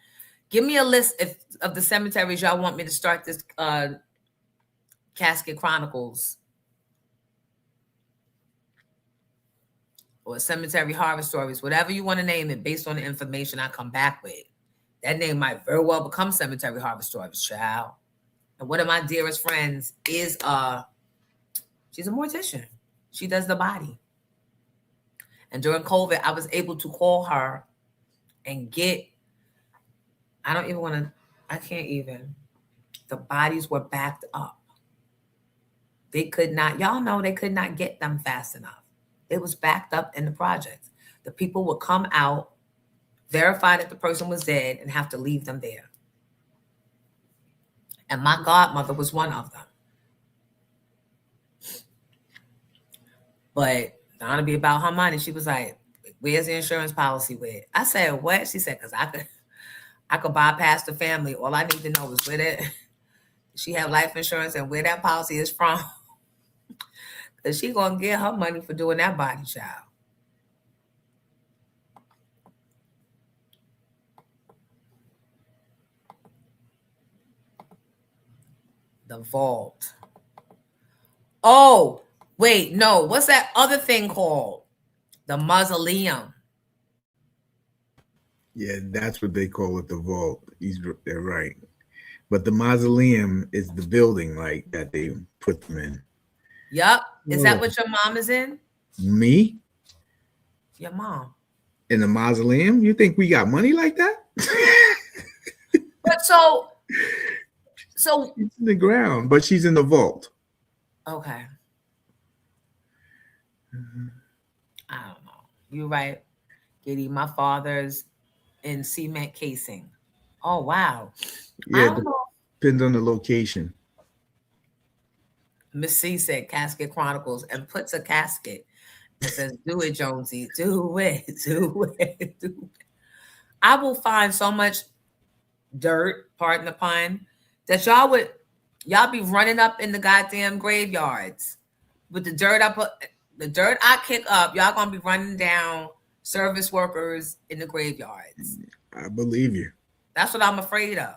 Give me a list of the cemeteries y'all want me to start this Casket Chronicles or Cemetery Horror Stories, whatever you want to name it, based on the information I come back with. That name might very well become Cemetery Horror Stories, child. And one of my dearest friends is she's a mortician. She does the body. And during COVID, I was able to call her and get, the bodies were backed up. They could not, y'all know they could not get them fast enough. It was backed up in the projects. The people would come out, verify that the person was dead, and have to leave them there. And my godmother was one of them. But Donna be about her money. She was like, where's the insurance policy with? I said, what? She said, because I could bypass the family. All I need to know is where that she have life insurance and where that policy is from. Because she going to get her money for doing that body, child. The vault. Oh, wait, no. What's that other thing called? The mausoleum. Yeah, that's what they call it, the vault. They're right. But the mausoleum is the building like that they put them in. Yup. Is that what your mom is in? Me? Your mom. In the mausoleum? You think we got money like that? But so she's in the ground, but she's in the vault. Okay. I don't know. You're right, Giddy. My father's in cement casing. Oh wow. Yeah, depends on the location. Miss C said Casket Chronicles and puts a casket and says, do it, Jonesy. Do it. Do it. Do it. I will find so much dirt, pardon the pun, that y'all be running up in the goddamn graveyards with the dirt I kick up. Y'all gonna be running down service workers in the graveyards. I believe you. That's what I'm afraid of.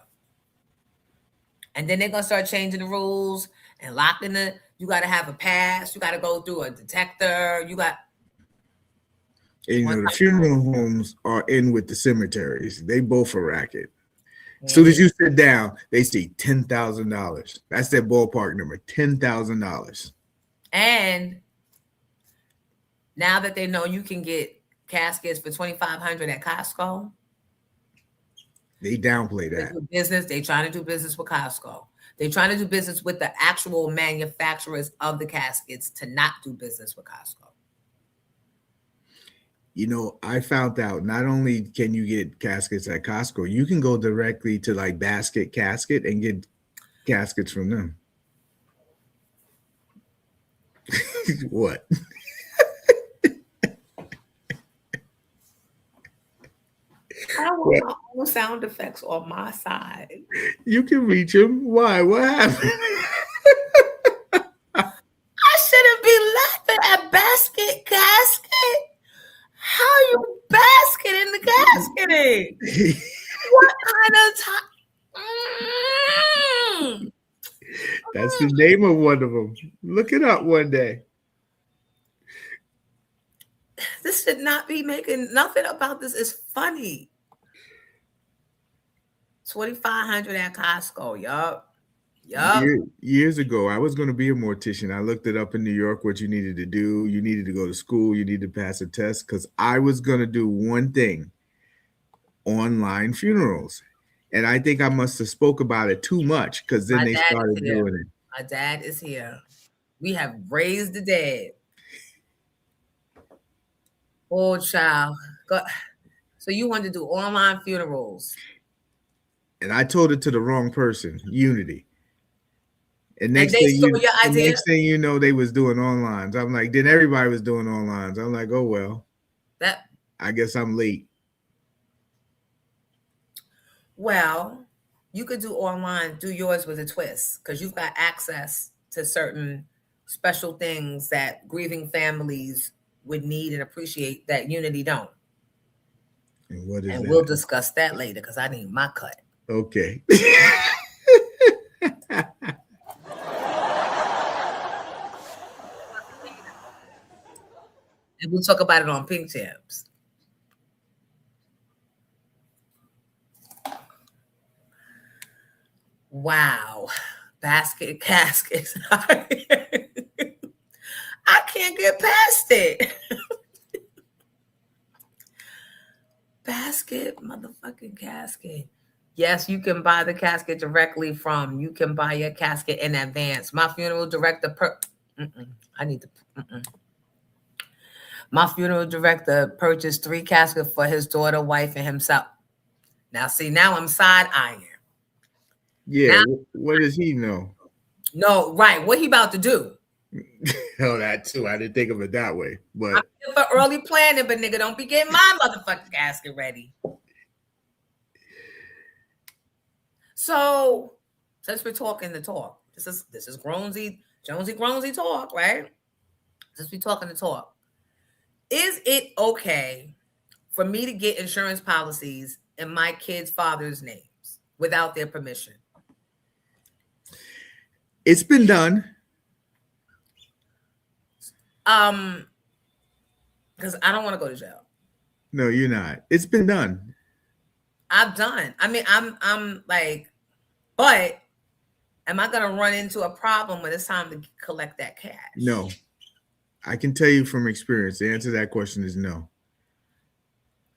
And then they're gonna start changing the rules and locking you got to have a pass. You got to go through a detector. And, the funeral homes are in with the cemeteries. They both are racket. As soon as you sit down, they see $10,000. That's their ballpark number, $10,000. And now that they know you can get caskets for $2,500 at Costco, they downplay that. They trying to do business with Costco. They're trying to do business with the actual manufacturers of the caskets to not do business with Costco. I found out not only can you get caskets at Costco, you can go directly to like Basket Casket and get caskets from them. What? I want my own sound effects on my side. You can reach them. Why? What happened? I shouldn't be laughing at Basket Casket. How you basket in the casketing? What kind of time? That's the name of one of them. Look it up one day. This should not be making nothing about this is funny. $2,500 at Costco. Yup. Years ago, I was going to be a mortician. I looked it up in New York, what you needed to do. You needed to go to school. You needed to pass a test because I was going to do one thing, online funerals. And I think I must have spoke about it too much because then they started doing it. My dad is here. We have raised the dead. Oh, child. So you wanted to do online funerals. And I told it to the wrong person, Unity. And And they stole your idea? next thing you know, they was doing onlines. I'm like, then everybody was doing onlines. I'm like, oh well. That I guess I'm late. Well, you could do online, do yours with a twist, because you've got access to certain special things that grieving families would need and appreciate that Unity don't. And what is And that? we'll discuss that later because I need my cut. Okay. And we'll talk about it on Pink Tabs. Wow. Basket caskets. I can't get past it. Basket motherfucking casket. Yes, you can buy the casket directly from. You can buy your casket in advance. My funeral director My funeral director purchased 3 caskets for his daughter, wife, and himself. Now, see, now I'm side eyeing. Yeah, what does he know? No, right. What he about to do? Oh, that too. I didn't think of it that way. But I'm here for early planning, but nigga, don't be getting my motherfucking casket ready. So, since we're talking the talk, this is Jonesy Gronesy talk, right? Since we're talking the talk, is it okay for me to get insurance policies in my kids' fathers' names without their permission? it's been done. Because I don't want to go to jail. No, you're not. It's been done. I'm done. I mean, I'm like, but am I gonna run into a problem when it's time to collect that cash? No. I can tell you from experience, the answer to that question is no.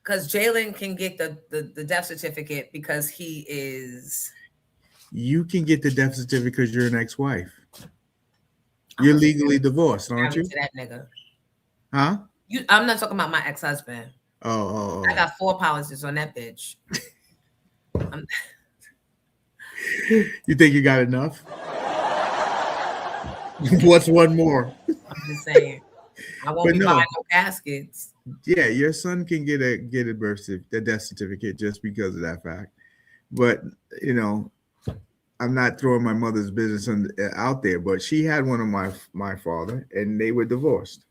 Because Jalen can get the death certificate because he is. You can get the death certificate because you're an ex-wife. You're legally divorced, aren't you? To that nigga. Huh? I'm not talking about my ex-husband. Oh. I got 4 policies on that bitch. You think you got enough? What's one more? I'm just saying. I won't be buying no caskets. Yeah, your son can get a death certificate just because of that fact. But I'm not throwing my mother's business out there, but she had one of my father, and they were divorced.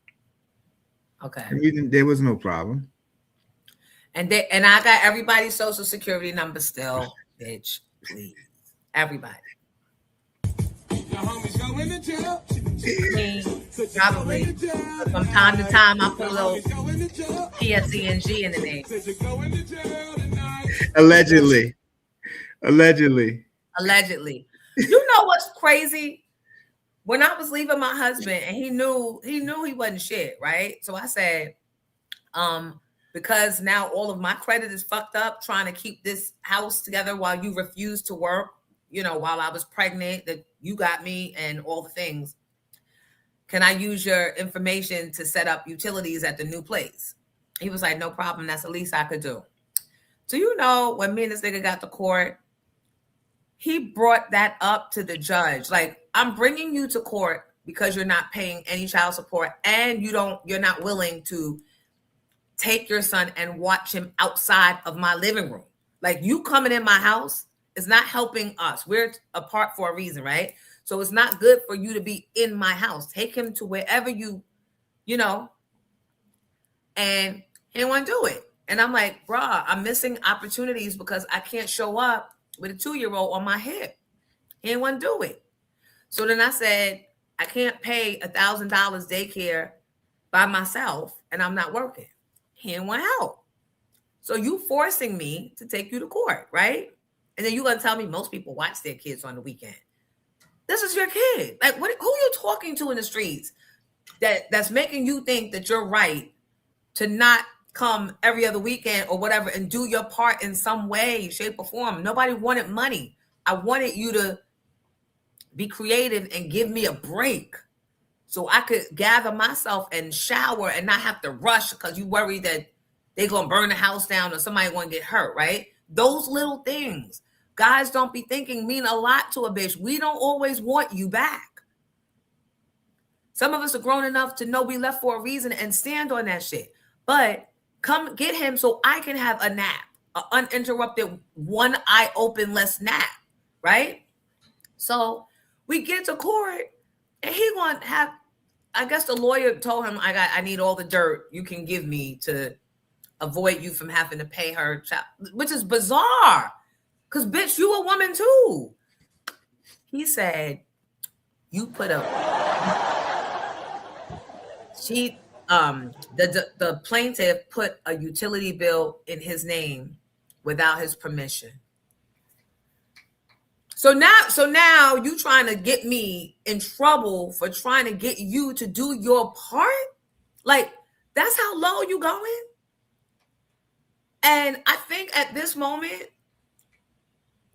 Okay. And there was no problem. And I got everybody's social security number still, bitch. Please, everybody. Probably from time to time I put a little PSENG in the name. Allegedly. You know what's crazy? When I was leaving my husband and he knew he wasn't shit, right? So I said, because now all of my credit is fucked up trying to keep this house together while you refuse to work, while I was pregnant, that you got me and all the things. Can I use your information to set up utilities at the new place? He was like, no problem. That's the least I could do. So, when me and this nigga got to court, he brought that up to the judge. Like, I'm bringing you to court because you're not paying any child support and you're not willing to take your son and watch him outside of my living room. Like, you coming in my house is not helping us. We're apart for a reason, right? So it's not good for you to be in my house. Take him to wherever and he didn't want to do it. And I'm like, bruh, I'm missing opportunities because I can't show up with a 2-year-old on my hip. He didn't want to do it. So then I said, I can't pay $1,000 daycare by myself and I'm not working. He didn't want help. So you forcing me to take you to court, right? And then you're going to tell me most people watch their kids on the weekend. This is your kid. Like, who are you talking to in the streets that's making you think that you're right to not come every other weekend or whatever and do your part in some way, shape, or form? Nobody wanted money. I wanted you to be creative and give me a break. so I could gather myself and shower and not have to rush because you worry that they're going to burn the house down or somebody going to get hurt, right? Those little things, guys don't be thinking, mean a lot to a bitch. We don't always want you back. Some of us are grown enough to know we left for a reason and stand on that shit. But come get him so I can have a nap, an uninterrupted, one eye open less nap, right? So we get to court and he going to have, I guess the lawyer told him, I need all the dirt you can give me to avoid you from having to pay her, which is bizarre. Because, bitch, you a woman too. He said, you put the plaintiff put a utility bill in his name without his permission. So now you trying to get me in trouble for trying to get you to do your part? Like, that's how low you going? And I think at this moment,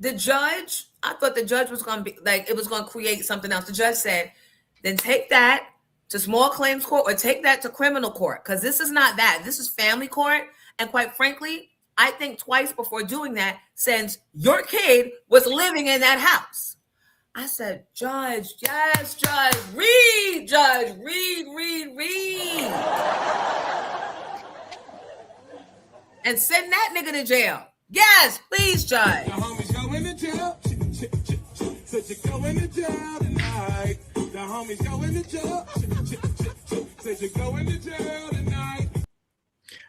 I thought the judge was going to be like, it was going to create something else. The judge said, then take that to small claims court or take that to criminal court. Because this is not that. This is family court. And quite frankly, I think twice before doing that, since your kid was living in that house. I said, Judge, yes, Judge, read, Judge, read. And send that nigga to jail. Yes, please, Judge. The homies going to jail. Said you're going to jail tonight. The homies going to jail. Said you're going to jail tonight.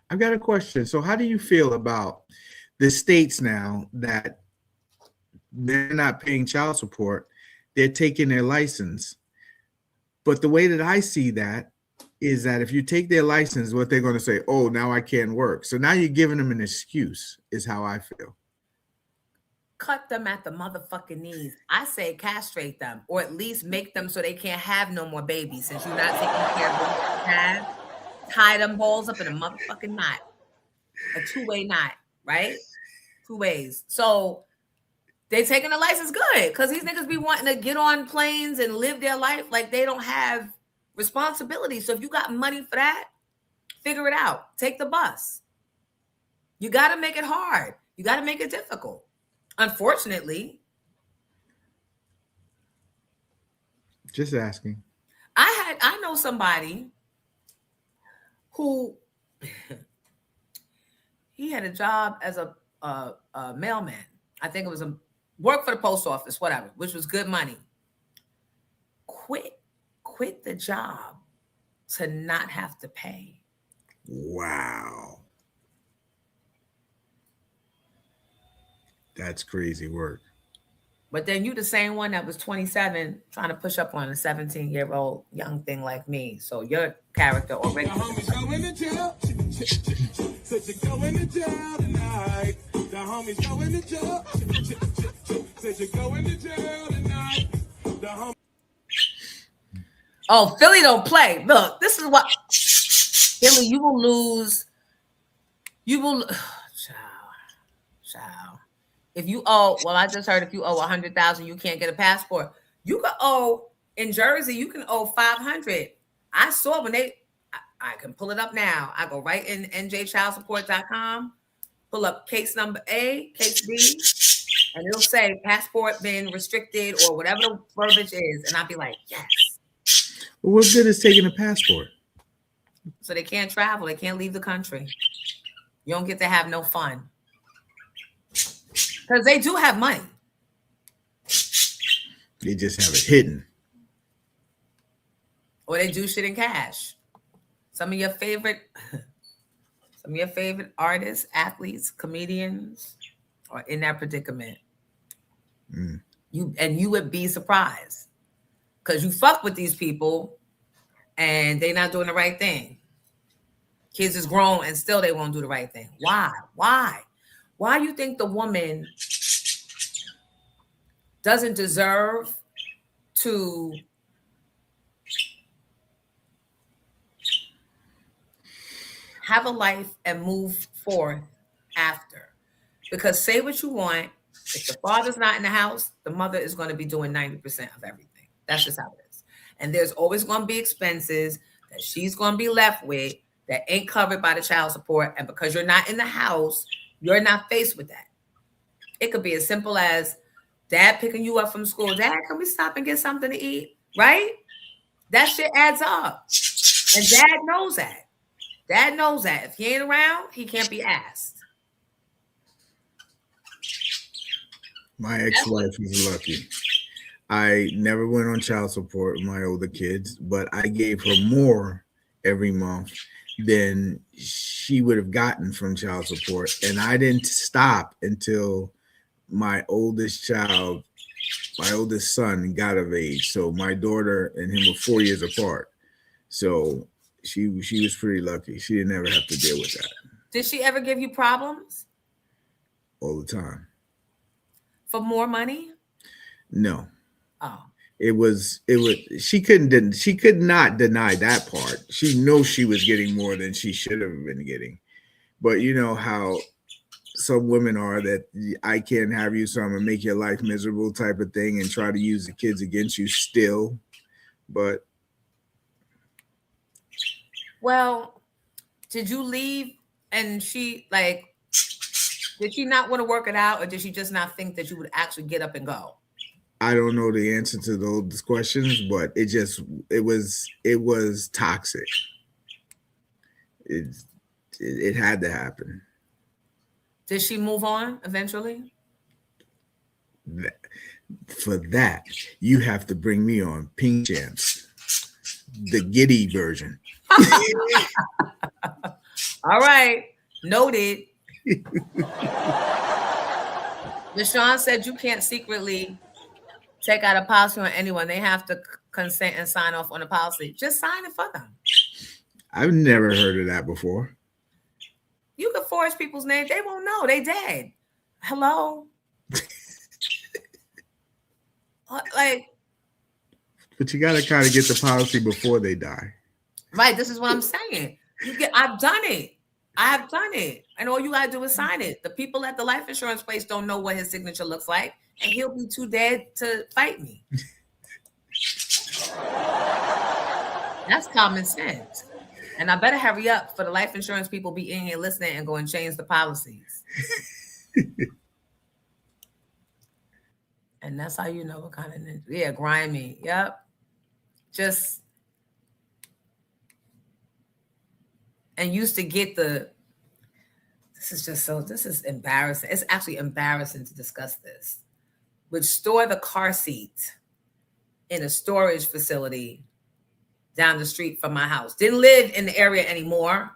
I've got a question. So how do you feel about the states now that they're not paying child support? They're taking their license. But the way that I see that is that if you take their license, what they're going to say, oh, now I can't work. So now you're giving them an excuse, is how I feel. Cut them at the motherfucking knees. I say castrate them, or at least make them so they can't have no more babies. Since you're not taking care of what you have, tie them balls up in a motherfucking knot, a two-way knot, right? 2 ways. So they taking the license good because these niggas be wanting to get on planes and live their life like they don't have responsibility. So if you got money for that, figure it out. Take the bus. You got to make it hard. You got to make it difficult. Unfortunately, just asking. I know somebody who he had a job as a mailman. I think it was a work for the post office, whatever, which was good money. Quit the job to not have to pay. Wow. That's crazy work. But then you the same one that was 27 trying to push up on a 17-year-old young thing like me. So your character already. The homies going to jail. Said you're going to jail tonight. The homies going to jail. Said you're going to jail tonight. The homies. Oh, Philly don't play. Look, this is what Philly, you will lose. You will child. If you owe, well, I just heard if you owe 100,000, you can't get a passport. You could owe in Jersey, you can owe 500. I saw when I can pull it up now. I go right in njchildsupport.com, pull up case number A, case B, and it'll say passport been restricted or whatever the verbiage is. And I'll be like, yes. Well, what good is taking a passport? So they can't travel. They can't leave the country. You don't get to have no fun. Because they do have money. They just have it hidden. Or they do shit in cash. Some of your favorite artists, athletes, comedians are in that predicament. Mm. You would be surprised. Because you fuck with these people and they're not doing the right thing. Kids is grown and still they won't do the right thing. Why? Why you think the woman doesn't deserve to have a life and move forth after? Because say what you want, if the father's not in the house, the mother is going to be doing 90% of everything. That's just how it is. And there's always going to be expenses that she's going to be left with that ain't covered by the child support. And because you're not in the house, you're not faced with that. It could be as simple as dad picking you up from school. Dad, can we stop and get something to eat? Right? That shit adds up. And dad knows that. Dad knows that. If he ain't around, he can't be asked. My ex-wife is lucky. I never went on child support with my older kids, but I gave her more every month than she would have gotten from child support. And I didn't stop until my oldest child, my oldest son, got of age. So my daughter and him were 4 years apart. So she was pretty lucky. She didn't ever have to deal with that. Did she ever give you problems? All the time. For more money? No. Oh. It was she could not deny that part. She knows she was getting more than she should have been getting. But you know how some women are, that I can't have you, so I'm gonna make your life miserable type of thing, and try to use the kids against you still. But well, did you leave and she did she not want to work it out, or did she just not think that you would actually get up and go? I don't know the answer to those questions, but it was toxic. It had to happen. Did she move on eventually? For that, you have to bring me on Pink Champs, the giddy version. All right, noted. Deshaun said you can't secretly take out a policy on anyone. They have to consent and sign off on the policy. Just sign it for them. I've never heard of that before. You can forge people's names. They won't know. They dead. Hello? But you got to kind of get the policy before they die. Right. This is what I'm saying. I've done it. I have done it. And all you got to do is sign it. The people at the life insurance place don't know what his signature looks like. And he'll be too dead to fight me. That's common sense. And I better hurry up for the life insurance people be in here listening and go and change the policies. And that's how you know what kind of grimy. Yep. And used to get this is embarrassing. It's actually embarrassing to discuss this. Would store the car seat in a storage facility down the street from my house. Didn't live in the area anymore,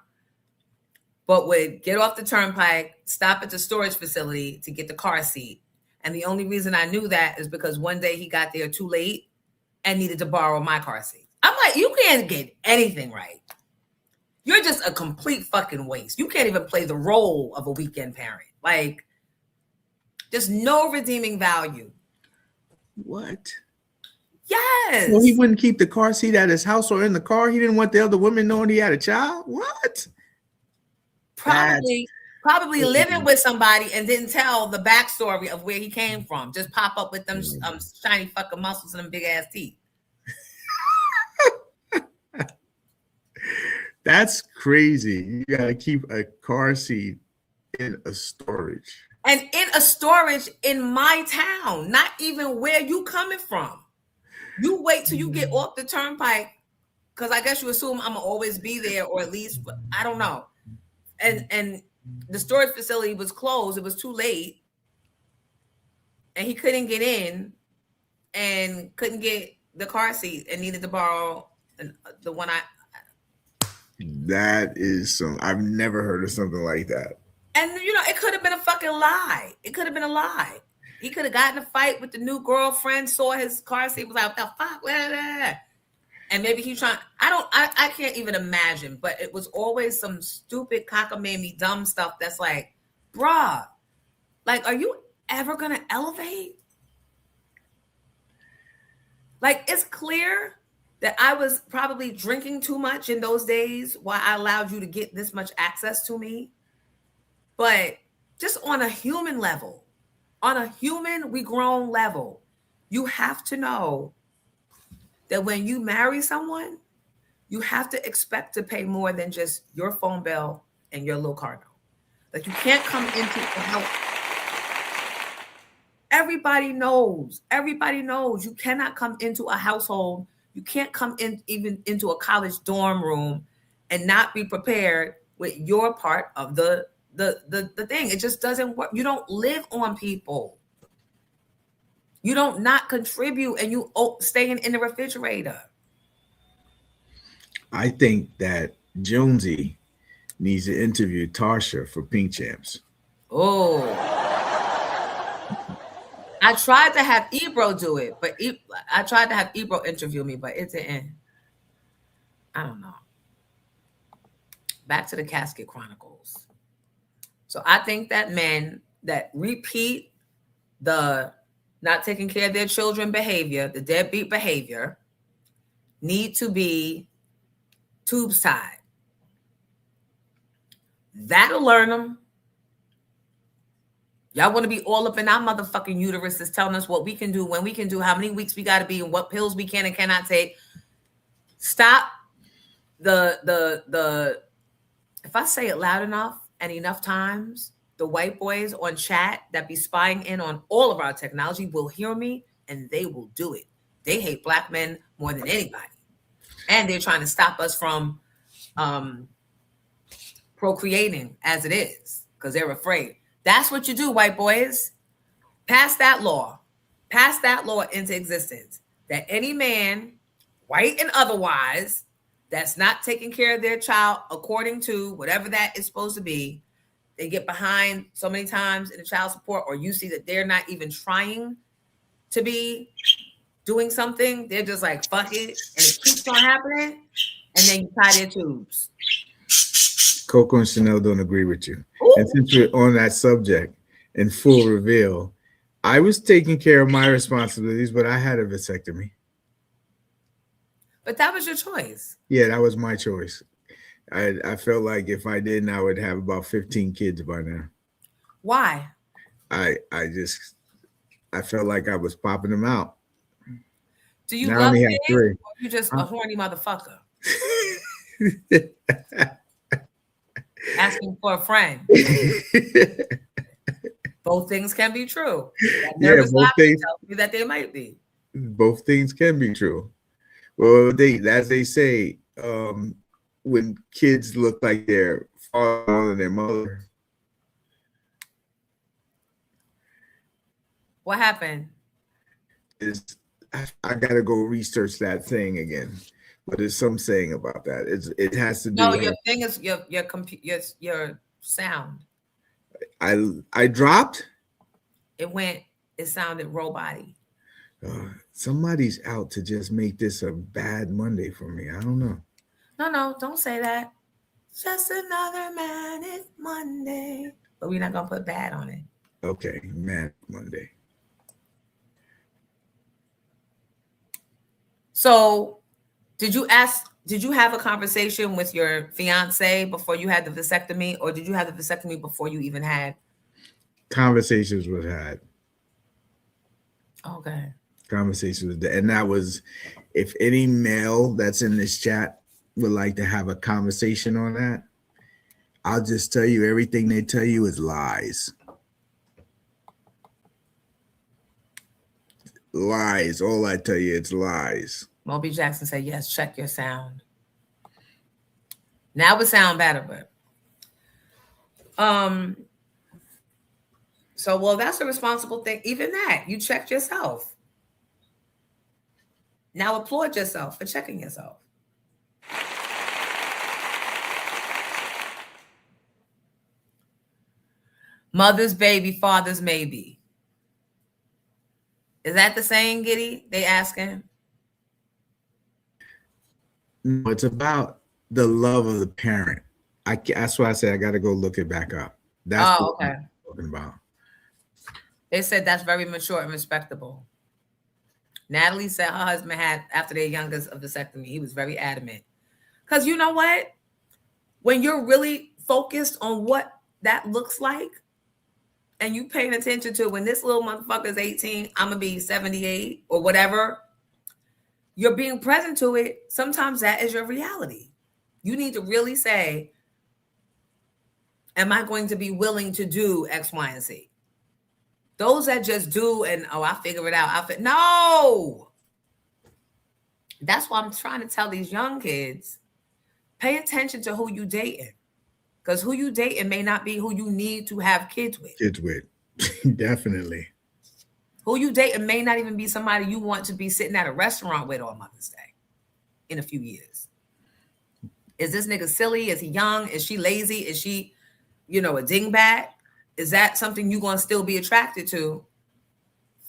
but would get off the turnpike, stop at the storage facility to get the car seat. And the only reason I knew that is because one day he got there too late and needed to borrow my car seat. I'm like, you can't get anything right. You're just a complete fucking waste. You can't even play the role of a weekend parent. Like, there's no redeeming value. What? Yes. Well, he wouldn't keep the car seat at his house or in the car. He didn't want the other women knowing he had a child. What? Probably living with somebody and didn't tell the backstory of where he came from. Just pop up with them shiny fucking muscles and them big ass teeth. That's crazy. You gotta keep a car seat in a storage. And in a storage in my town, not even where you coming from. You wait till you get off the turnpike, because I guess you assume I'm gonna always be there, or at least I don't know. And the storage facility was closed. It was too late, and he couldn't get in, and couldn't get the car seat, and needed to borrow the one That is I've never heard of something like that. And it could have been a fucking lie. It could have been a lie. He could have gotten a fight with the new girlfriend, saw his car seat, was like, what the fuck? And maybe he's trying, I can't even imagine, but it was always some stupid cockamamie dumb stuff that's like, bruh, like, are you ever gonna elevate? Like, it's clear that I was probably drinking too much in those days while I allowed you to get this much access to me. But just on a human level, we grown level, you have to know that when you marry someone, you have to expect to pay more than just your phone bill and your little car note. Like, you can't come into a house. Everybody knows. Everybody knows. You cannot come into a household. You can't come in even into a college dorm room and not be prepared with your part of the thing. It just doesn't work. You don't live on people. You don't not contribute, and you staying in the refrigerator. I think that Jonesy needs to interview Tarsha for Pink Champs. Oh, I tried to have Ebro do it, but I tried to have Ebro interview me, but it didn't. I don't know. Back to the Casket Chronicles. So I think that men that repeat the not taking care of their children behavior, the deadbeat behavior, need to be tubes tied. That'll learn them. Y'all want to be all up in our motherfucking uteruses telling us what we can do, when we can do, how many weeks we got to be, and what pills we can and cannot take. Stop the if I say it loud enough and enough times, the white boys on chat that be spying in on all of our technology will hear me, and they will do it. They hate Black men more than anybody. And they're trying to stop us from procreating as it is, because they're afraid. That's what you do, white boys. Pass that law. Pass that law into existence. That any man, white and otherwise, that's not taking care of their child according to whatever that is supposed to be, they get behind so many times in the child support, or you see that they're not even trying to be doing something. They're just like, fuck it. And it keeps on happening. And then you tie their tubes. Coco and Chanel don't agree with you. Ooh. And since we're on that subject, in full reveal, I was taking care of my responsibilities, but I had a vasectomy. But that was your choice. Yeah, that was my choice. I felt like if I didn't, I would have about 15 kids by now. Why? I felt like I was popping them out. Do you Now I love only have kids, 3. or you just a horny motherfucker asking for a friend? Both things can be true. That nervous both laughter things. tells me that they might be. Both things can be true. Well, as they say, when kids look like they're falling on their mother. What happened? I gotta go research that thing again, but there's some saying about that. It has to do. No, with your thing is your sound. I dropped. It sounded robot-y. Somebody's out to just make this a bad Monday for me. I don't know. No, don't say that. Just another manic Monday. But we're not gonna put bad on it. Okay, Manic Monday. So did you have a conversation with your fiance before you had the vasectomy, or did you have the vasectomy before you even had? Conversations was had. Okay. Conversations was, and that was, if any male that's in this chat would like to have a conversation on that, I'll just tell you everything they tell you is lies. Lies. All I tell you, it's lies. Moby Jackson said, yes, check your sound. Now it sound better, but so well, that's a responsible thing. Even that, you checked yourself. Now applaud yourself for checking yourself. Mother's baby, father's maybe. Is that the saying, Giddy? They asking? No, it's about the love of the parent. That's why I say I got to go look it back up. That's what okay. I'm talking about. They said that's very mature and respectable. Natalie said her husband had, after their youngest of vasectomy, he was very adamant. Because you know what? When you're really focused on what that looks like, and you paying attention to when this little motherfucker is 18, I'm going to be 78 or whatever, you're being present to it, sometimes that is your reality. You need to really say, am I going to be willing to do X, Y, and Z? Those that just do and, oh, I figure it out. No. That's why I'm trying to tell these young kids, pay attention to who you dating. Because who you dating may not be who you need to have kids with. Kids with. Definitely. Who you dating may not even be somebody you want to be sitting at a restaurant with on Mother's Day in a few years. Is this nigga silly? Is he young? Is she lazy? Is she, a dingbat? Is that something you're going to still be attracted to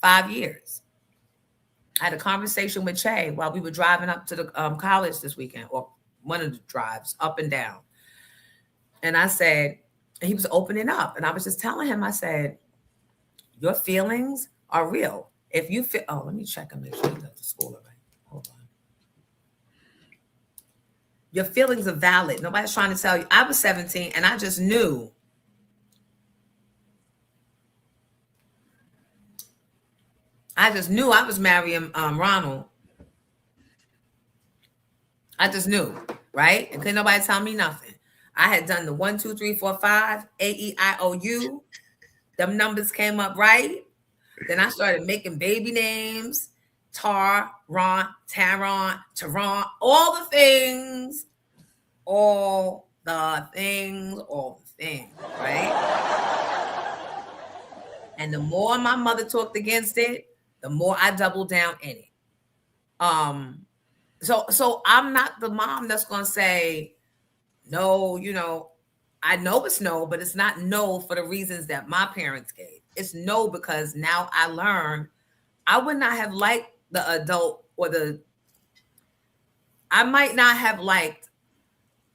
5 years? I had a conversation with Che while we were driving up to the college this weekend, or one of the drives up and down. And I said, and he was opening up, and I was just telling him, I said, your feelings are real. If you feel, let me check and make sure he's at the school already. Hold on. Your feelings are valid. Nobody's trying to tell you. I was 17 and I just knew. I was marrying Ronald. I just knew, right? And couldn't nobody tell me nothing. I had done the 1, 2, 3, 4, 5, AEIOU. Them numbers came up right. Then I started making baby names, Tar, Ron, Taron, Taron, all the things, right? And the more my mother talked against it, the more I doubled down in it. So I'm not the mom that's gonna say, no, I know it's no, but it's not no for the reasons that my parents gave. It's no because now I learned I would not have liked the adult I might not have liked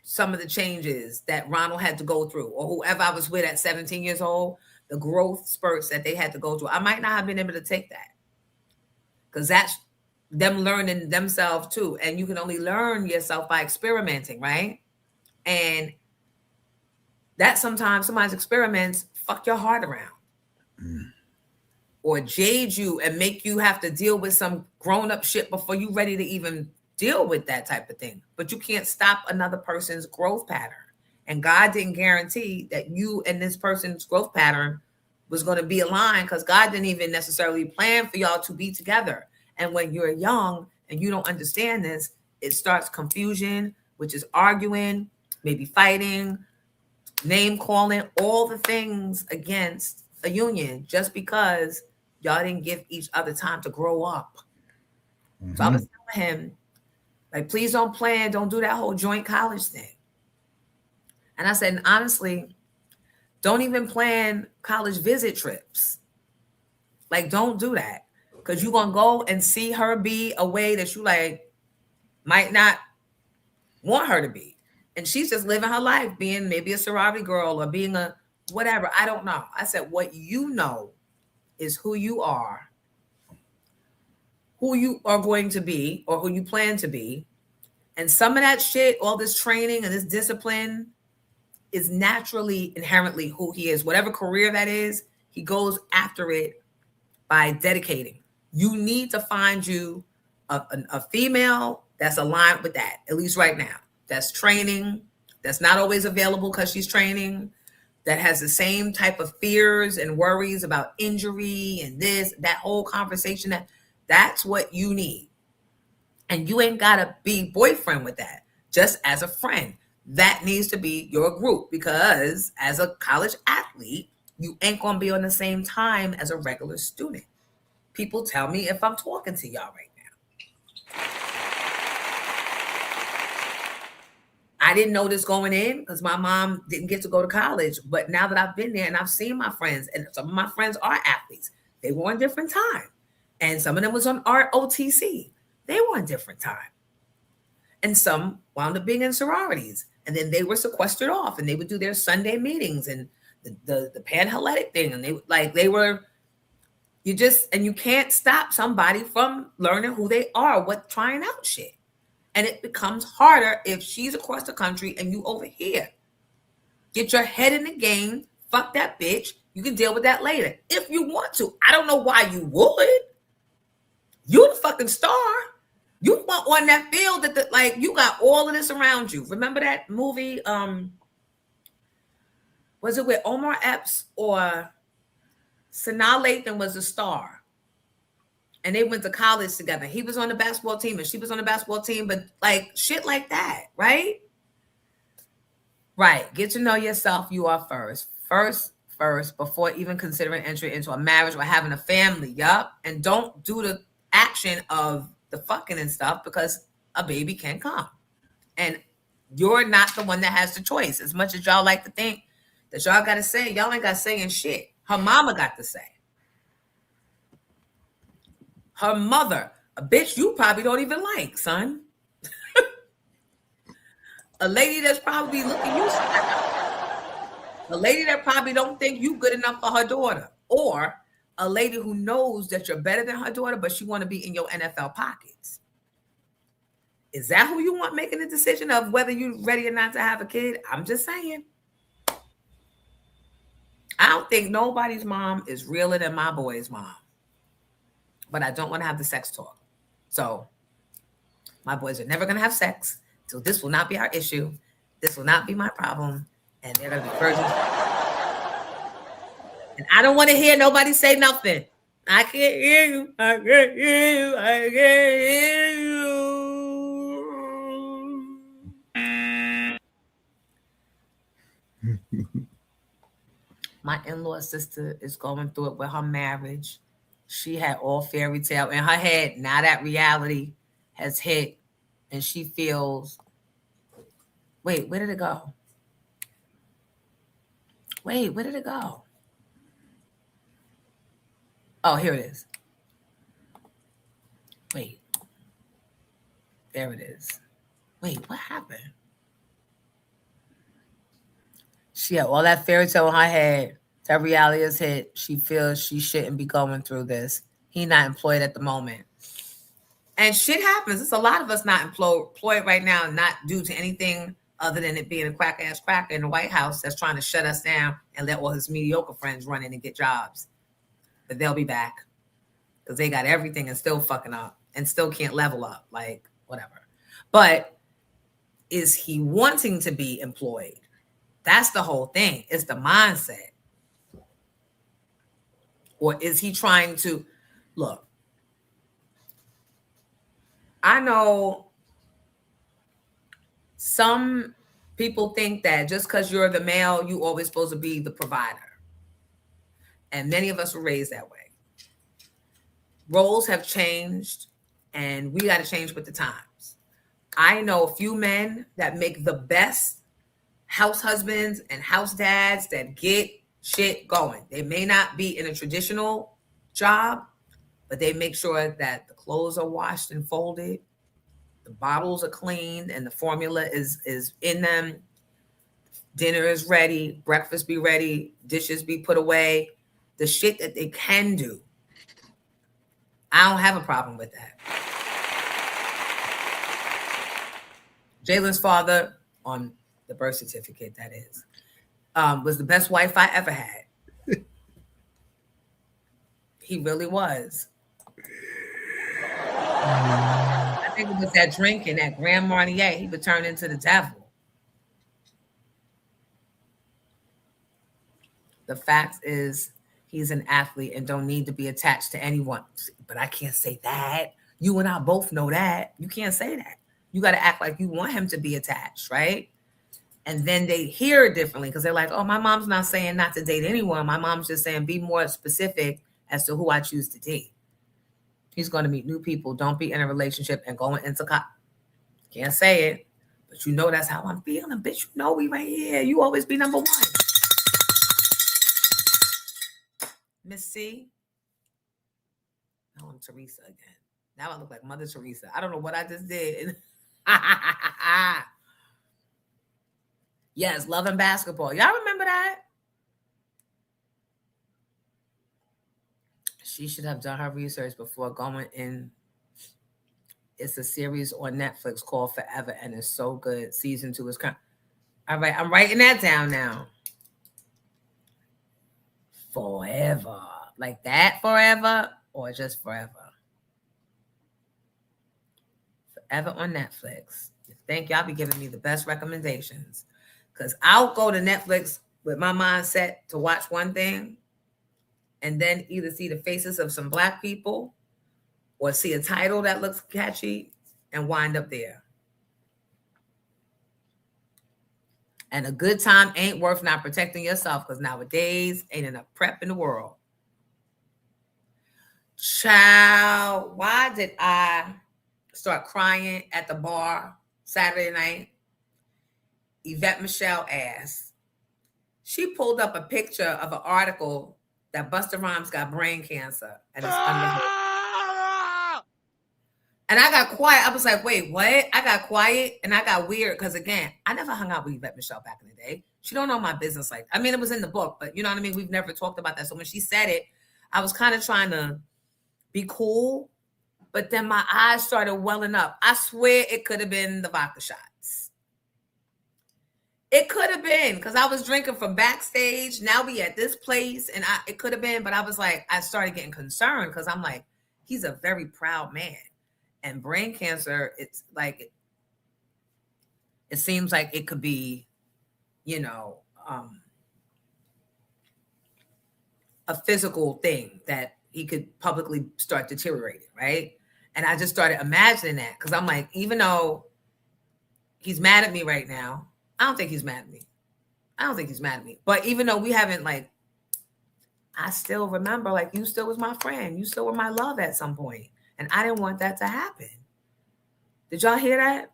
some of the changes that Ronald had to go through, or whoever I was with at 17 years old, the growth spurts that they had to go through. I might not have been able to take that because that's them learning themselves too. And you can only learn yourself by experimenting, right? And that sometimes somebody's experiments fuck your heart around or jade you and make you have to deal with some grown-up shit before you're ready to even deal with that type of thing. But you can't stop another person's growth pattern. And God didn't guarantee that you and this person's growth pattern was going to be aligned because God didn't even necessarily plan for y'all to be together. And when you're young and you don't understand this, it starts confusion, which is arguing, maybe fighting, name calling, all the things against a union just because y'all didn't give each other time to grow up. Mm-hmm. So I was telling him, like, please don't do that whole joint college thing. And I said, honestly, don't even plan college visit trips. Like, don't do that. Because you're going to go and see her be a way that you, like, might not want her to be. And she's just living her life, being maybe a sorority girl or being a whatever. I don't know. I said, what you know is who you are going to be, or who you plan to be. And some of that shit, all this training and this discipline is naturally, inherently who he is. Whatever career that is, he goes after it by dedicating. You need to find you a female that's aligned with that, at least right now. That's training, that's not always available because she's training, that has the same type of fears and worries about injury and that whole conversation. That's what you need. And you ain't got to be boyfriend with that, just as a friend. That needs to be your group, because as a college athlete, you ain't going to be on the same time as a regular student. People tell me if I'm talking to y'all right now. I didn't know this going in because my mom didn't get to go to college. But now that I've been there and I've seen my friends, and some of my friends are athletes, they were on different time. And some of them was on ROTC. They were on different time. And some wound up being in sororities. And then they were sequestered off and they would do their Sunday meetings and the Panhellenic thing. And you can't stop somebody from learning who they are, trying out shit. And it becomes harder if she's across the country and you over here. Get your head in the game. Fuck that bitch. You can deal with that later if you want to. I don't know why you would. You the fucking star. You want on that field that like you got all of this around you. Remember that movie? Was it with Omar Epps or Sanaa Lathan was a star? And they went to college together. He was on the basketball team and she was on the basketball team, but like shit like that, right? Right. Get to know yourself. You are first. First, before even considering entry into a marriage or having a family. Yup. And don't do the action of the fucking and stuff because a baby can come. And you're not the one that has the choice. As much as y'all like to think that y'all got to say, y'all ain't got saying shit. Her mama got to say. Her mother, a bitch you probably don't even like, son. A lady that's probably looking you a lady that probably don't think you good enough for her daughter, or a lady who knows that you're better than her daughter, but she want to be in your NFL pockets. Is that who you want making the decision of whether you're ready or not to have a kid? I'm just saying. I don't think nobody's mom is realer than my boy's mom, but I don't want to have the sex talk. So my boys are never going to have sex. So this will not be our issue. This will not be my problem. And they're going to be virgins. And I don't want to hear nobody say nothing. I can't hear you. I can't hear you. I can't hear you. My in-law sister is going through it with her marriage. She had all fairy tale in her head. Now that reality has hit and she feels, wait, where did it go? Wait, where did it go? Oh, here it is. Wait. There it is. Wait, what happened? She had all that fairy tale in her head. That reality has hit. She feels she shouldn't be going through this. He not employed at the moment. And shit happens. It's a lot of us not employed right now, not due to anything other than it being a crack-ass cracker in the White House that's trying to shut us down and let all his mediocre friends run in and get jobs. But they'll be back because they got everything and still fucking up and still can't level up, like whatever. But is he wanting to be employed? That's the whole thing. It's the mindset. Or is he trying to, look, I know some people think that just because you're the male, you always supposed to be the provider. And many of us were raised that way. Roles have changed and we got to change with the times. I know a few men that make the best house husbands and house dads that get shit going. They may not be in a traditional job, but they make sure that the clothes are washed and folded, the bottles are cleaned, and the formula is in them. Dinner is ready, breakfast be ready, dishes be put away. The shit that they can do. I don't have a problem with that. Jalen's father, on the birth certificate, that is, was the best wife I ever had. He really was. I think it was that drinking, that Grand Marnier, he would turn into the devil. The fact is, he's an athlete and don't need to be attached to anyone. But I can't say that. You and I both know that. You can't say that. You got to act like you want him to be attached, right? And then they hear it differently because they're like, oh, my mom's not saying not to date anyone. My mom's just saying be more specific as to who I choose to date. He's going to meet new people. Don't be in a relationship and going into can't say it, but you know that's how I'm feeling. Bitch, you know we right here. You always be number one. Miss C. Oh, I'm Teresa again. Now I look like Mother Teresa. I don't know what I just did. Yes, Love and Basketball. Y'all remember that? She should have done her research before going in. It's a series on Netflix called Forever, and it's so good. Season 2 is coming. All right, I'm writing that down now. Forever. Like that forever or just forever? ever on Netflix. Thank y'all be giving me the best recommendations. Because I'll go to Netflix with my mindset to watch one thing and then either see the faces of some Black people or see a title that looks catchy and wind up there. And a good time ain't worth not protecting yourself because nowadays ain't enough prep in the world. Child, why did I start crying at the bar Saturday night? Yvette Michelle asked. She pulled up a picture of an article that Busta Rhymes got brain cancer and it's under her. And I got quiet. I was like, wait, what? I got quiet and I got weird because, again, I never hung out with Yvette Michelle back in the day. She don't know my business. Like, I mean, it was in the book, but you know what I mean? We've never talked about that. So when she said it, I was kind of trying to be cool, but then my eyes started welling up. I swear it could have been the vodka shots. It could have been because I was drinking from backstage. Now we at this place and it could have been, but I was like, I started getting concerned because I'm like, he's a very proud man. And brain cancer, it's like, it seems like it could be, you know, a physical thing that he could publicly start deteriorating, right? And I just started imagining that because I'm like, even though he's mad at me right now, I don't think he's mad at me. But even though we haven't, like, I still remember, like, you still was my friend. You still were my love at some point. And I didn't want that to happen. Did y'all hear that?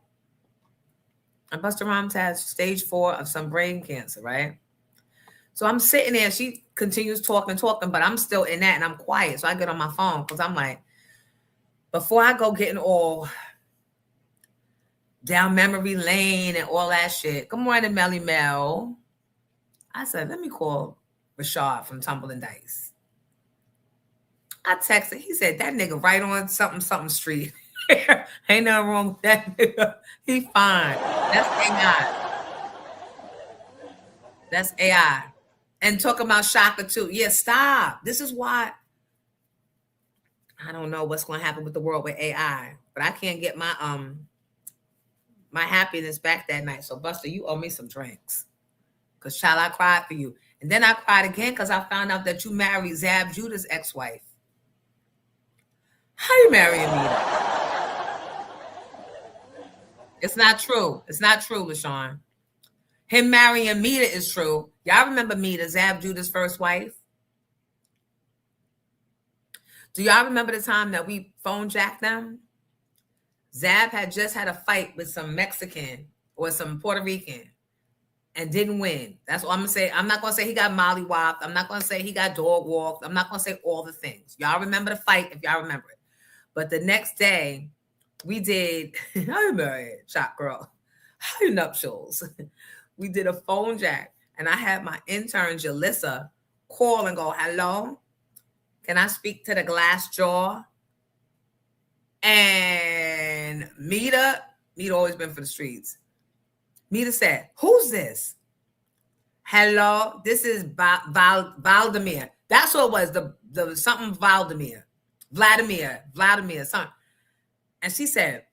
And Busta Rhymes has stage 4 of some brain cancer, right? So I'm sitting there. She continues talking, but I'm still in that and I'm quiet. So I get on my phone because I'm like, before I go getting all down memory lane and all that shit. Good morning, Melly Mel. I said, let me call Rashad from Tumbling Dice. I texted. He said, that nigga right on something street. Ain't nothing wrong with that nigga. He fine. That's AI. That's AI. And talk about Shaka too. Yeah, stop. This is why I don't know what's going to happen with the world with AI, but I can't get my my happiness back that night. So Buster, you owe me some drinks. Because child, I cried for you. And then I cried again because I found out that you married Zab Judah's ex-wife. How you marry Amita? It's not true. It's not true, LaShawn. Him marrying Mita is true. Y'all remember Mita, Zab Judah's first wife? Do y'all remember the time that we phone jacked them? Zab had just had a fight with some Mexican or some Puerto Rican and didn't win. That's what I'm going to say. I'm not going to say he got mollywopped. I'm not going to say he got dog walked. I'm not going to say all the things. Y'all remember the fight if y'all remember it. But the next day, we did, how you married, shot girl? How you nuptials? We did a phone jack, and I had my intern, Jalissa, call and go, hello? Can I speak to the glass jaw? And Mita always been for the streets. Mita said, who's this? Hello, this is Valdemir. That's what it was, the something Vladimir, something. And she said,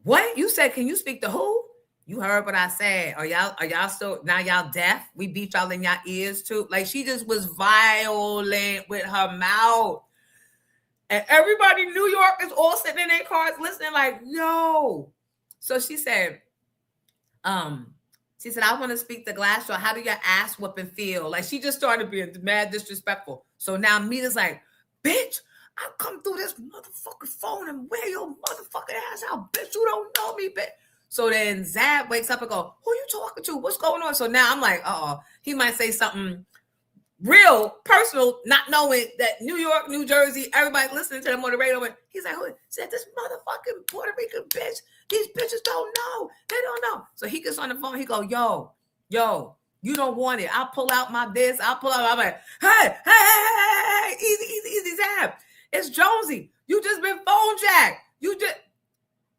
what? You said, can you speak to who? You heard what I said. Are y'all still, now y'all deaf? We beat y'all in y'all ears too. Like, she just was violent with her mouth. And everybody in New York is all sitting in their cars listening like, no. So she said, I want to speak to Glassjaw. How do your ass whooping feel? Like, she just started being mad disrespectful. So now Mita's like, bitch, I'll come through this motherfucking phone and wear your motherfucking ass out, bitch. You don't know me, bitch. So then Zab wakes up and go, who you talking to? What's going on? So now I'm like, he might say something real personal, not knowing that New York, New Jersey, everybody listening to them on the radio. He's like, who said this motherfucking Puerto Rican bitch? These bitches don't know. They don't know. So he gets on the phone. He go, yo, you don't want it. I'll pull out my this. I'm like, hey, easy, Zab. It's Jonesy. You just been phone jacked.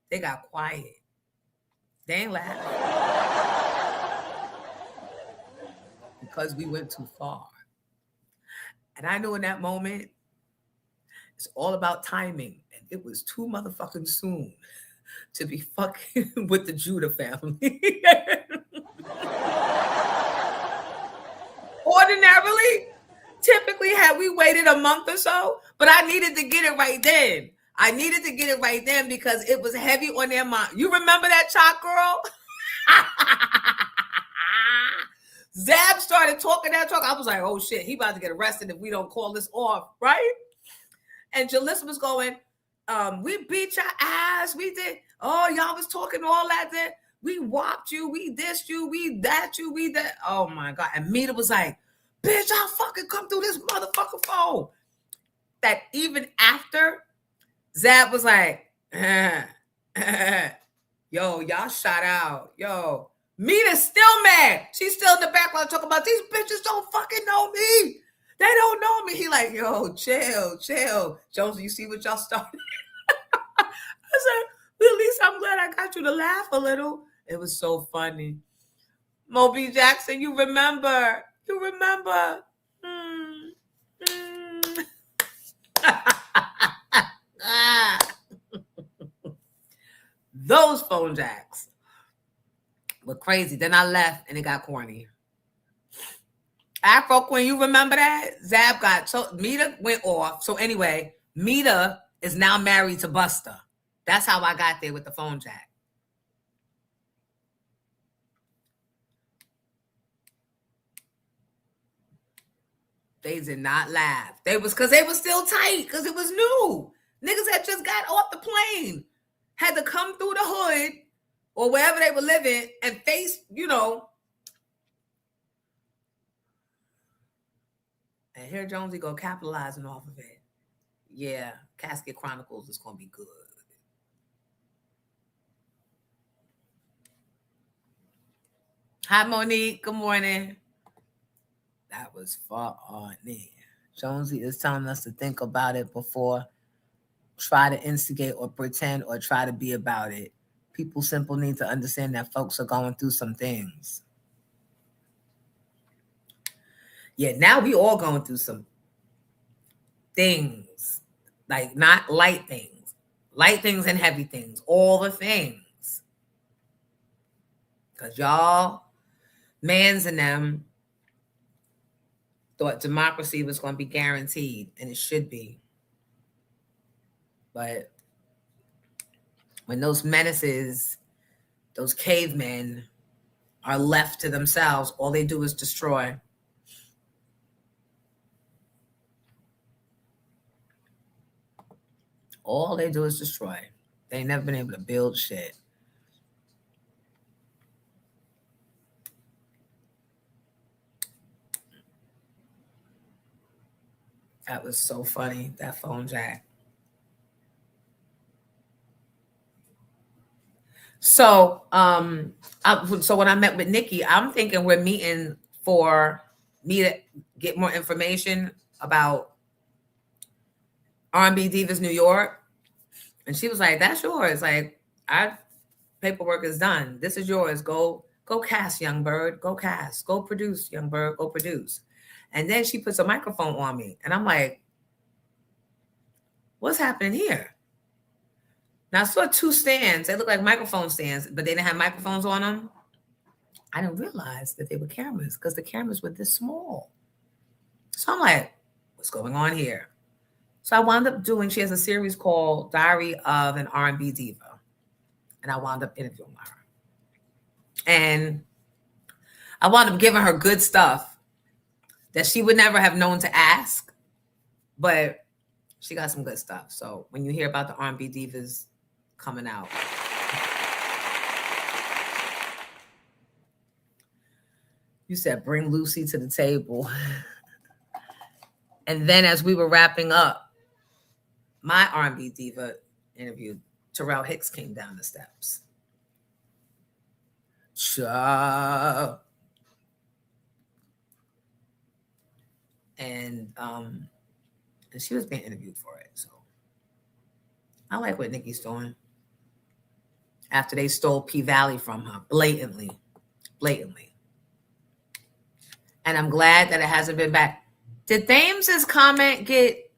They got quiet. They ain't laughing. Because we went too far. And I knew in that moment, it's all about timing. And it was too motherfucking soon. to be fucking with the Judah family. Ordinarily, typically, had we waited a month or so, but I needed to get it right then. I needed to get it right then because it was heavy on their mind. You remember that chalk girl? Zab started talking that talk. I was like, oh shit, he about to get arrested if we don't call this off, right? And Jalissa was going, we beat your ass. We did. Oh, y'all was talking all that. Then we whopped you. We dissed you. We that you. We that. Oh my God. And Mita was like, bitch, I'll fucking come through this motherfucking phone. That even after Zab was like, yo, y'all shot out. Yo, Mita's still mad. She's still in the background talking about these bitches don't fucking know me. They don't know me. He like, yo, chill. Jones, you see what y'all started? I said, well, at least I'm glad I got you to laugh a little. It was so funny. Moby Jackson, you remember. Those phone jacks were crazy. Then I left and it got corny. Afro Queen, you remember that? Zab got, so Mita went off. So anyway, Mita is now married to Busta. That's how I got there with the phone jack. They did not laugh. They was because they was still tight because it was new. Niggas had just got off the plane, had to come through the hood or wherever they were living and face, you know. And here Jonesy go capitalizing off of it. Yeah, Casket Chronicles is gonna be good. Hi, Monique. Good morning. That was funny. Jonesy is telling us to think about it before try to instigate or pretend or try to be about it. People simply need to understand that folks are going through some things. Yeah, now we all going through some things. Like not light things. Light things and heavy things. All the things. Because y'all, mans and them, thought democracy was going to be guaranteed, and it should be. But when those menaces, those cavemen are left to themselves, all they do is destroy. All they do is destroy. They ain't never been able to build shit. That was so funny, that phone jack. So, so when I met with Nikki, I'm thinking we're meeting for me to get more information about R&B Divas New York. And she was like, that's yours. Like, our paperwork is done. This is yours. Go cast, young bird. Go cast. Go produce, young bird. Go produce. And then she puts a microphone on me. And I'm like, what's happening here? Now, I saw two stands. They look like microphone stands, but they didn't have microphones on them. I didn't realize that they were cameras because the cameras were this small. So I'm like, what's going on here? So I wound up doing, she has a series called Diary of an R&B Diva. And I wound up interviewing her. And I wound up giving her good stuff that she would never have known to ask, but she got some good stuff. So when you hear about the R&B divas coming out, you said bring Lucy to the table. And then as we were wrapping up my R&B diva interview, Terrell Hicks came down the steps. Sure. And she was being interviewed for it. So I like what Nikki's doing. After they stole P Valley from her, blatantly. And I'm glad that it hasn't been back. Did Thames's comment get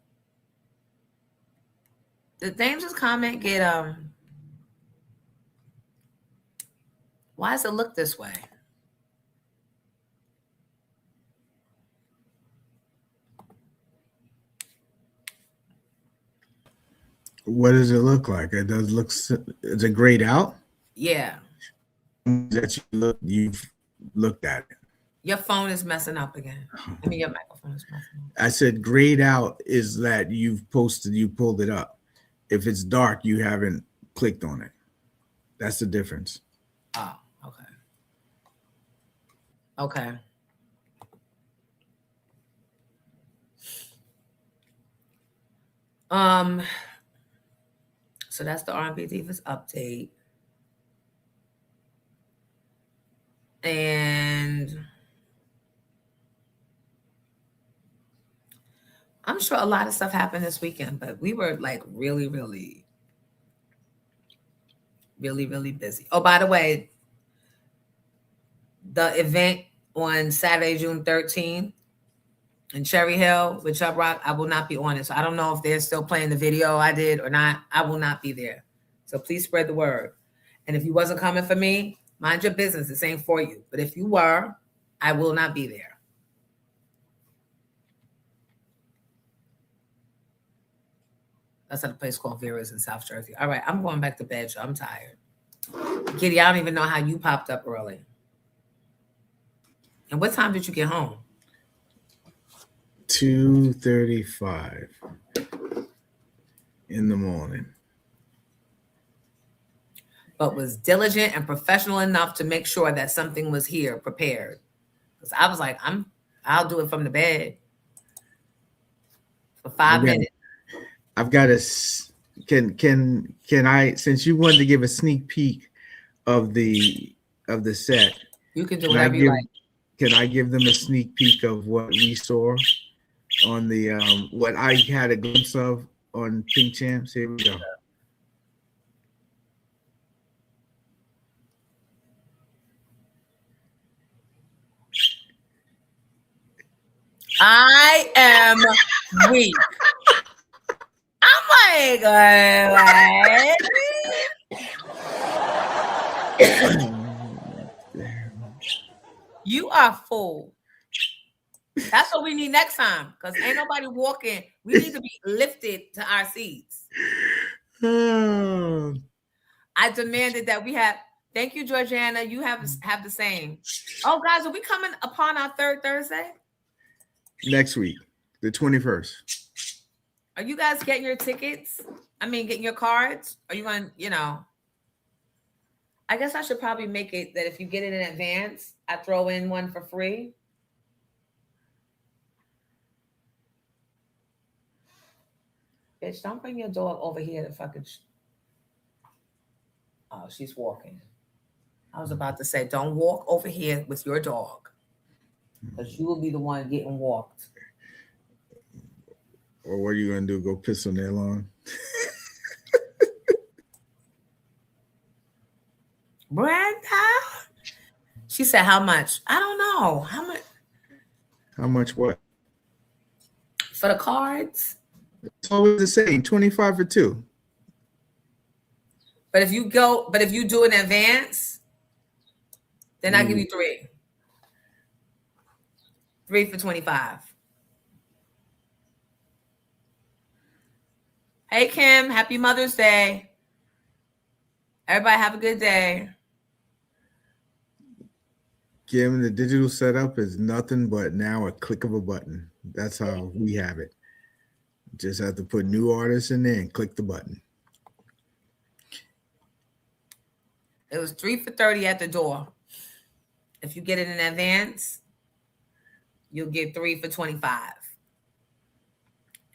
Why does it look this way? What does it look like? It does look. Is it grayed out? Yeah. That you've looked at it. Your phone is messing up again. I mean, your microphone is messing up. I said grayed out is that you pulled it up. If it's dark, you haven't clicked on it. That's the difference. Oh, okay. Okay. So that's the R&B Divas update. And I'm sure a lot of stuff happened this weekend, but we were like really, really, really, really busy. Oh, by the way, the event on Saturday, June 13th in Cherry Hill with Chubb Rock, I will not be on it. So I don't know if they're still playing the video I did or not. I will not be there. So please spread the word. And if you wasn't coming for me, mind your business. This ain't for you. But if you were, I will not be there. That's at a place called Vera's in South Jersey. All right, I'm going back to bed, so I'm tired. Kitty, I don't even know how you popped up early. And what time did you get home? 2:35 in the morning. But was diligent and professional enough to make sure that something was here prepared. Because I was like, I'll do it from the bed for 5 minutes. I've got a. Can I? Since you wanted to give a sneak peek of the set, You can do whatever you like. Can I give them a sneak peek of what we saw on the what I had a glimpse of on Pink Champs? Here we go. I am weak. I'm like, you are full. That's what we need next time, because ain't nobody walking. We need to be lifted to our seats. I demanded that we have. Thank you, Georgiana. You have the same. Oh, guys, are we coming upon our third Thursday? Next week, the 21st. Are you guys getting your tickets? I mean, getting your cards? Are you going, I guess I should probably make it that if you get it in advance, I throw in one for free. Bitch, don't bring your dog over here to fucking... Oh, she's walking. I was about to say, don't walk over here with your dog, because you will be the one getting walked. Or what are you going to do? Go piss on their lawn? Brenda? She said, how much? I don't know. How much? How much what? For the cards? It's always the same, 25 for 2. But if you do in advance, then I give you 3. 3 for 25. Hey, Kim, happy Mother's Day. Everybody have a good day. Kim, the digital setup is nothing but now a click of a button. That's how we have it. Just have to put new artists in there and click the button. It was 3 for 30 at the door. If you get it in advance, you'll get 3 for 25.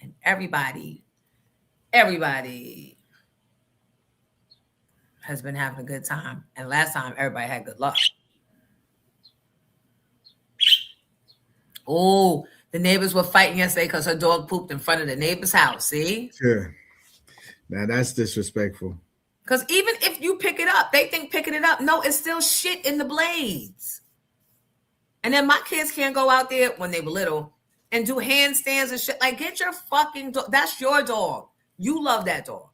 And everybody has been having a good time. And last time, everybody had good luck. Oh, the neighbors were fighting yesterday because her dog pooped in front of the neighbor's house. See? Sure. Now that's disrespectful. Because even if you pick it up, they think picking it up. No, it's still shit in the blades. And then my kids can't go out there when they were little and do handstands and shit. Like, get your fucking dog. That's your dog. You love that dog.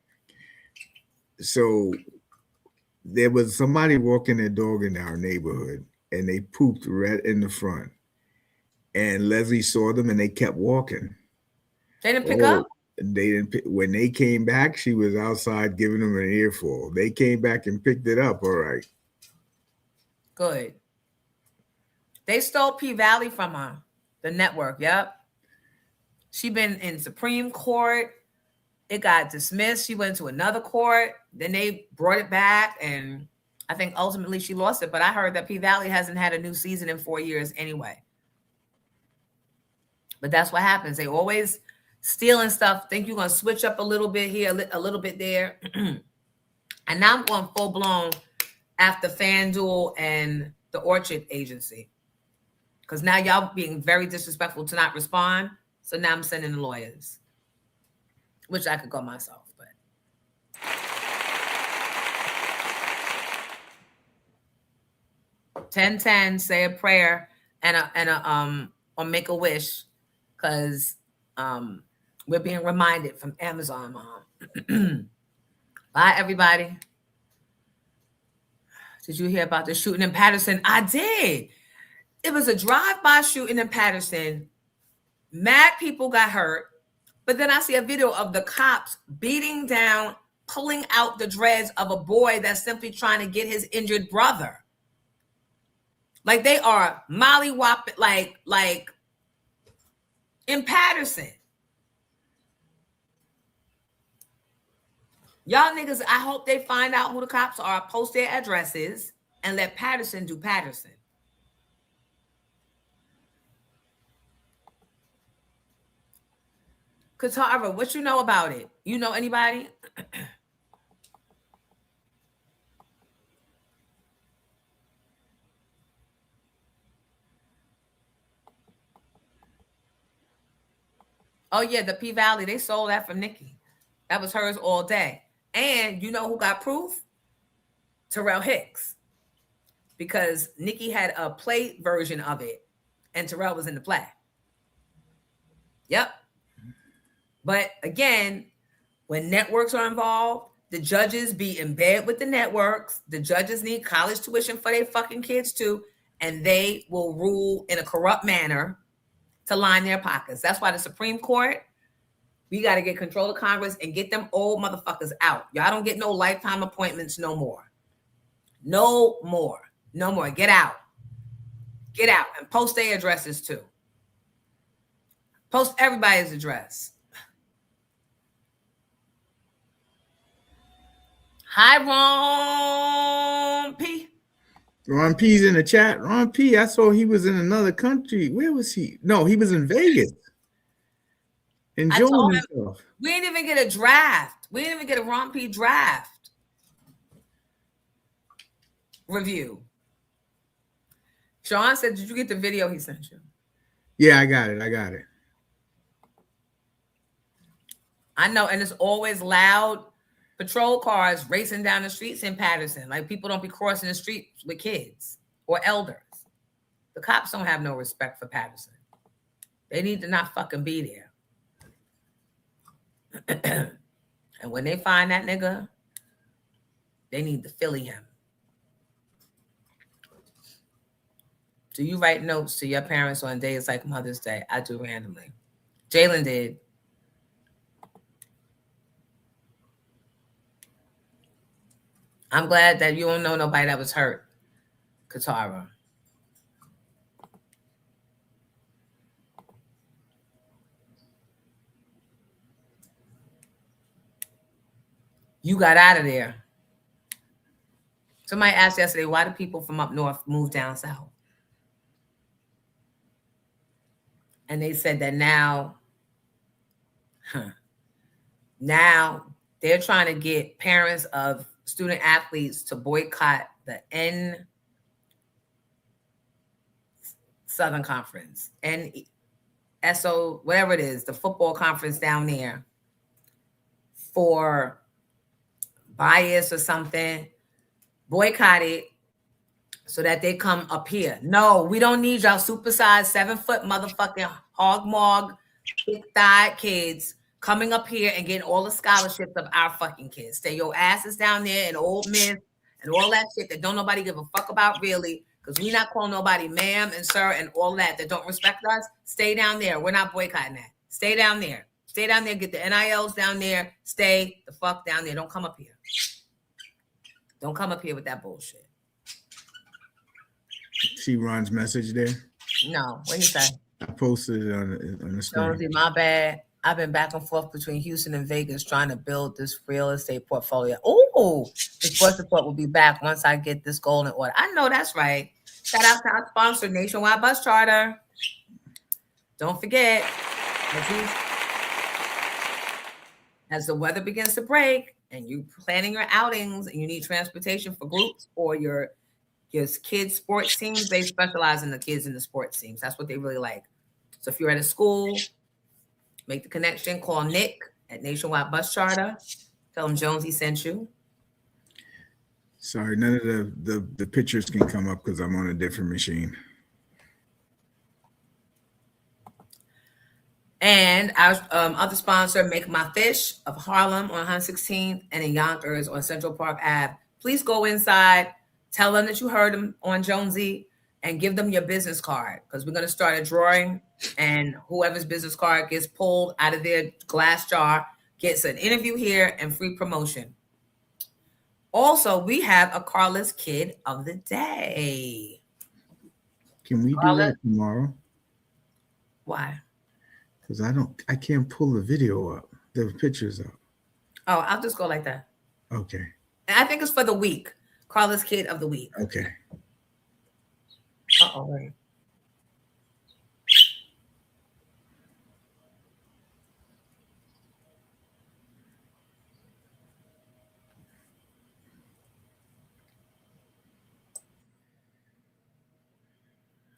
So there was somebody walking their dog in our neighborhood, and they pooped right in the front. And Leslie saw them, and they kept walking. They didn't pick Oh, up? they didn't. When they came back, she was outside giving them an earful. They came back and picked it up. All right. Good. They stole P Valley from her, the network. Yep. She been in Supreme Court. It got dismissed. She went to another court. Then they brought it back, and I think ultimately she lost it. But I heard that P Valley hasn't had a new season in 4 years anyway. But that's what happens. They always stealing stuff. Think you're gonna switch up a little bit here, a little bit there. And now I'm going full blown after FanDuel and the Orchard agency. Because now y'all being very disrespectful to not respond. So now I'm sending the lawyers. Which I could go myself, but 10:10, say a prayer and or make a wish, because we're being reminded from Amazon, Mom. Bye, everybody. Did you hear about the shooting in Patterson? I did. It was a drive-by shooting in Patterson. Mad people got hurt. But then I see a video of the cops beating down, pulling out the dreads of a boy that's simply trying to get his injured brother. Like they are mollywopping, like in Patterson. Y'all niggas, I hope they find out who the cops are, post their addresses, and let Patterson do Patterson. Katara, what you know about it? You know anybody? Oh yeah, the P Valley, they sold that from Nikki. That was hers all day. And you know who got proof? Terrell Hicks. Because Nikki had a play version of it and Terrell was in the play. Yep. But again, when networks are involved, the judges be in bed with the networks. The judges need college tuition for their fucking kids too. And they will rule in a corrupt manner to line their pockets. That's why the Supreme Court, we got to get control of Congress and get them old motherfuckers out. Y'all don't get no lifetime appointments no more. No more. No more. Get out. Get out. And post their addresses too. Post everybody's address. Hi, Ron P. Ron P's in the chat. Ron P, I saw he was in another country. Where was he? No, he was in Vegas. Enjoying himself. We didn't even get a draft. We didn't even get a Ron P draft review. Sean said, did you get the video he sent you? Yeah, I got it. I know, and it's always loud patrol cars racing down the streets in Patterson. Like people don't be crossing the streets with kids or elders. The cops don't have no respect for Patterson. They need to not fucking be there. And when they find that nigga, they need to Philly him. Do you write notes to your parents on days like Mother's Day? I do randomly. Jalen did. I'm glad that you don't know nobody that was hurt, Katara. You got out of there. Somebody asked yesterday, why do people from up north move down south? And they said that now they're trying to get parents of student athletes to boycott the Southern Conference, NSO, whatever it is, the football conference down there, for bias or something. Boycott it so that they come up here. No, we don't need y'all supersized 7-foot motherfucking hog mog, big thigh kids coming up here and getting all the scholarships of our fucking kids. Stay your asses down there in Ole Miss, and all that shit that don't nobody give a fuck about really, because we not calling nobody ma'am and sir and all that don't respect us. Stay down there. We're not boycotting that. Stay down there. Stay down there. Get the NILs down there. Stay the fuck down there. Don't come up here. Don't come up here with that bullshit. See Ron's message there? No. What do you say? I posted it on the screen. Jonesy, my bad. I've been back and forth between Houston and Vegas trying to build this real estate portfolio. Oh, the sports report will be back once I get this goal in order. I know that's right. Shout out to our sponsor, Nationwide Bus Charter. Don't forget, as the weather begins to break and you're planning your outings and you need transportation for groups or your kids' sports teams, they specialize in the kids in the sports teams. That's what they really like. So if you're at a school, make the connection. Call Nick at Nationwide Bus Charter. Tell him Jonesy sent you. Sorry, none of the pictures can come up because I'm on a different machine. And our other sponsor, Make My Fish of Harlem on 116th and in Yonkers on Central Park Ave. Please go inside, tell them that you heard them on Jonesy, and give them your business card because we're going to start a drawing, and whoever's business card gets pulled out of their glass jar gets an interview here and free promotion. Also, we have a Carla's Kid of the Day. Can we do that tomorrow? Why? Because I can't pull the video up, the pictures up. Oh, I'll just go like that. Okay. And I think it's for the week. Carla's Kid of the Week. Okay. Uh-oh, wait.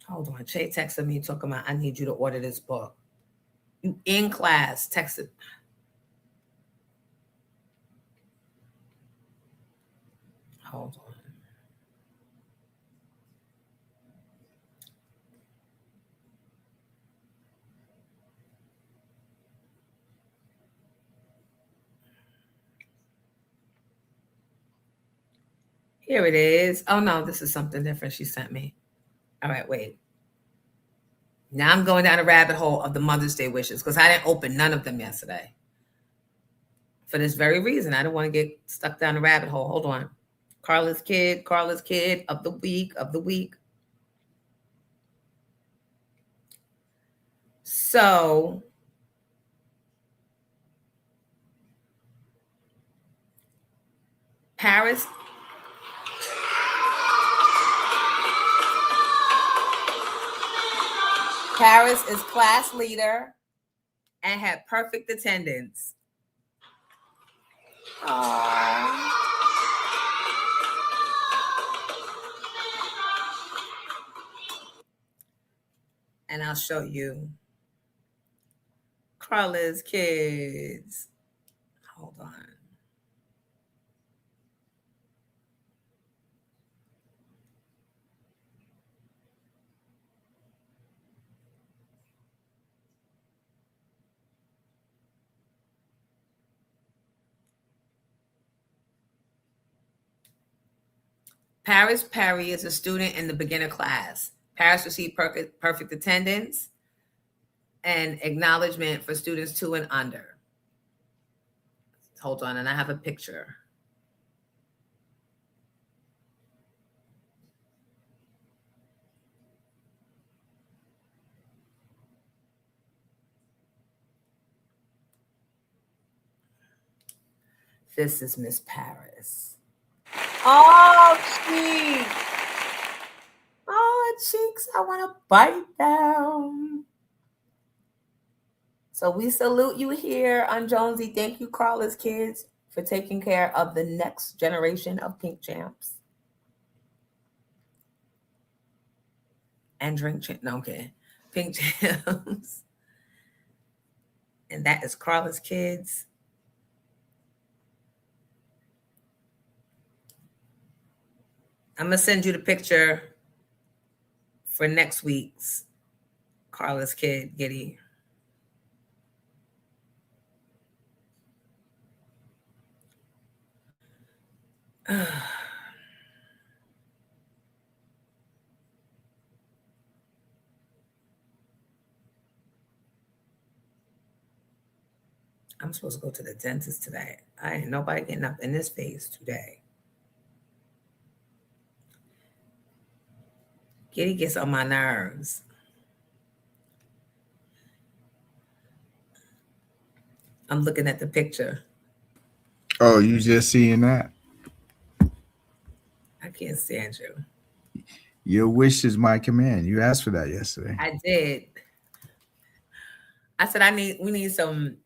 Hold on. Shay texted me talking about, I need you to order this book. You in class, texted. Hold on. Here it is. Oh, no, this is something different she sent me. All right, wait. Now I'm going down a rabbit hole of the Mother's Day wishes because I didn't open none of them yesterday. For this very reason, I don't want to get stuck down a rabbit hole. Hold on. Carla's Kid of the week. So Paris is class leader and had perfect attendance. Aww. And I'll show you Carla's Kids. Hold on. Paris Perry is a student in the beginner class. Paris received perfect attendance and acknowledgement for students 2 and under. Hold on, and I have a picture. This is Miss Paris. Oh, cheeks. Oh, cheeks. I want to bite them. So we salute you here on Jonesy. Thank you, Carla's Kids, for taking care of the next generation of Pink Champs. And Drink Champs. No, okay. Pink Champs. And that is Carla's Kids. I'm going to send you the picture for next week's Carla's Kid Giddy. I'm supposed to go to the dentist today. I ain't nobody getting up in this face today. Kitty gets on my nerves. I'm looking at the picture. Oh, you just seeing that? I can't stand you. Your wish is my command. You asked for that yesterday. I did. I said we need some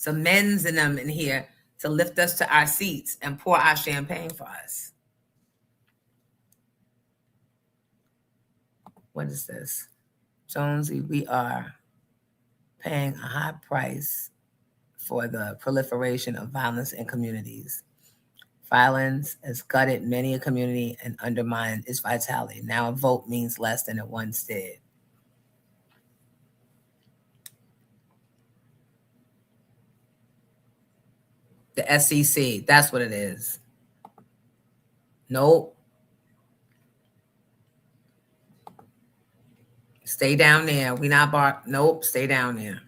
men's in them in here to lift us to our seats and pour our champagne for us. What is this? Jonesy, we are paying a high price for the proliferation of violence in communities. Violence has gutted many a community and undermined its vitality. Now a vote means less than it once did. The SEC, that's what it is. Nope. Stay down there. We not bar. Nope, stay down there.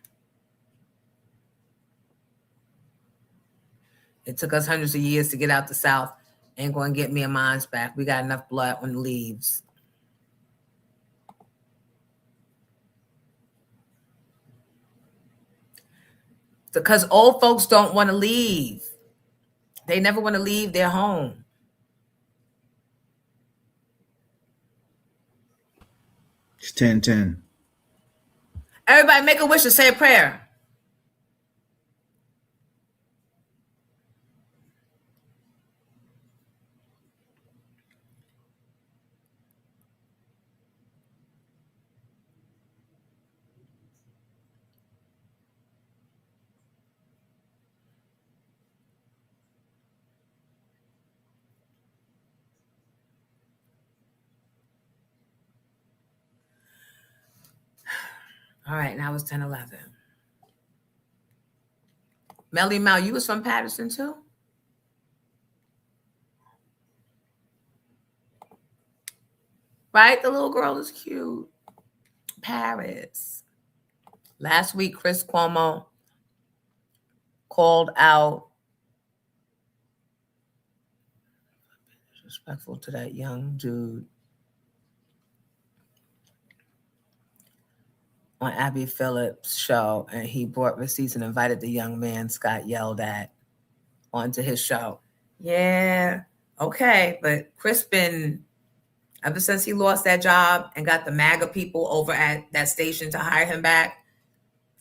It took us hundreds of years to get out the South. Ain't going to get me and mine's back. We got enough blood on the leaves. Because old folks don't want to leave. They never want to leave their home. It's 10:10. Everybody make a wish and say a prayer. All right, now it's 10:11. Melly Mel, you was from Patterson too? Right? The little girl is cute. Paris. Last week, Chris Cuomo called out disrespectful to that young dude on Abby Phillips' show, and he brought receipts and invited the young man Scott yelled at onto his show. Yeah, okay, but Chris been, ever since he lost that job and got the MAGA people over at that station to hire him back,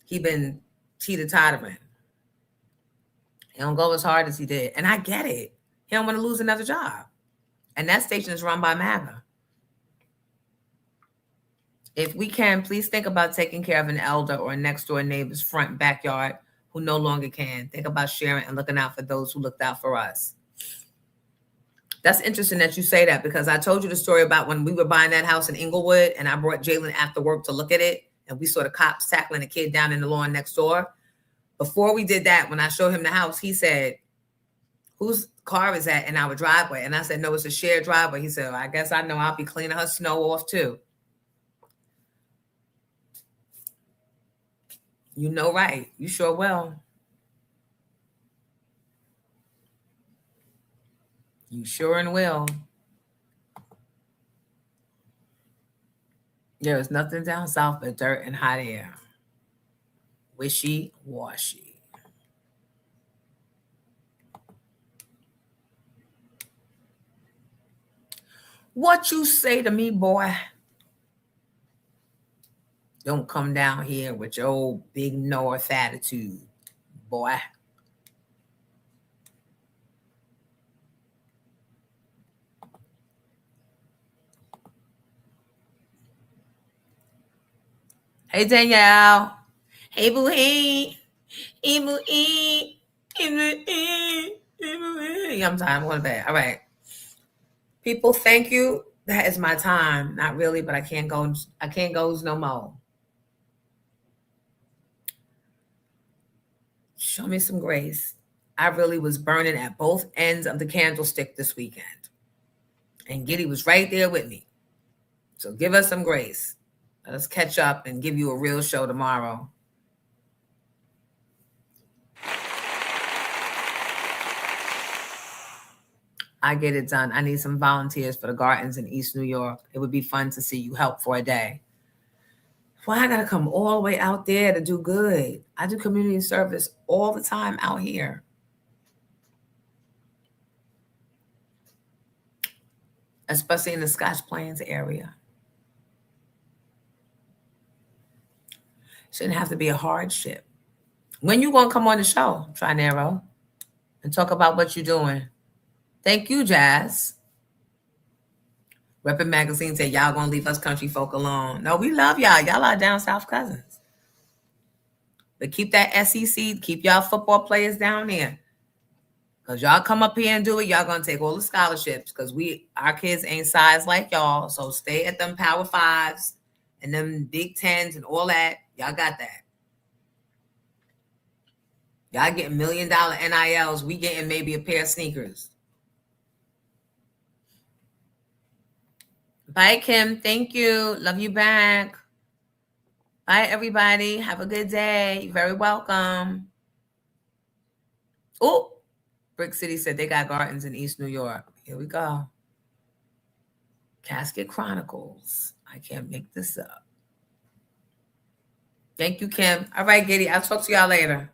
he been teeter-tottering. He don't go as hard as he did, and I get it. He don't want to lose another job, and that station is run by MAGA. If we can, please think about taking care of an elder or a next door neighbor's front and backyard who no longer can. Think about sharing and looking out for those who looked out for us. That's interesting that you say that, because I told you the story about when we were buying that house in Inglewood and I brought Jalen after work to look at it, and we saw the cops tackling a kid down in the lawn next door. Before we did that, when I showed him the house, he said, whose car is that in our driveway? And I said, no, it's a shared driveway. He said, well, I guess I know I'll be cleaning her snow off too. You know, right. You sure will. You sure and will. There is nothing down south but dirt and hot air. Wishy-washy. What you say to me, boy? Don't come down here with your old big north attitude, boy. Hey, Danielle. Hey, boo, hey. Hey, boo, hey. Hey, boo, hey. Hey, boo, hey. I'm tired. I'm going to bed. All right. People, thank you. That is my time. Not really, but I can't go no more. Show me some grace. I really was burning at both ends of the candlestick this weekend. And Giddy was right there with me. So give us some grace. Let us catch up and give you a real show tomorrow. I get it done. I need some volunteers for the gardens in East New York. It would be fun to see you help for a day. Why I gotta come all the way out there to do good? I do community service all the time out here. Especially in the Scotch Plains area. Shouldn't have to be a hardship. When you gonna come on the show, Trinero, and talk about what you're doing? Thank you, Jazz. Reppin' Magazine said, y'all gonna leave us country folk alone. No, we love y'all. Y'all are down south cousins. But keep that SEC, keep y'all football players down there. Because y'all come up here and do it, y'all gonna take all the scholarships. Because our kids ain't size like y'all. So stay at them Power Fives and them Big Tens and all that. Y'all got that. Y'all getting $1 million NILs. We getting maybe a pair of sneakers. Bye, Kim. Thank you. Love you back. Bye, everybody. Have a good day. You're very welcome. Oh, Brick City said they got gardens in East New York. Here we go. Casket Chronicles. I can't make this up. Thank you, Kim. All right, Giddy. I'll talk to y'all later.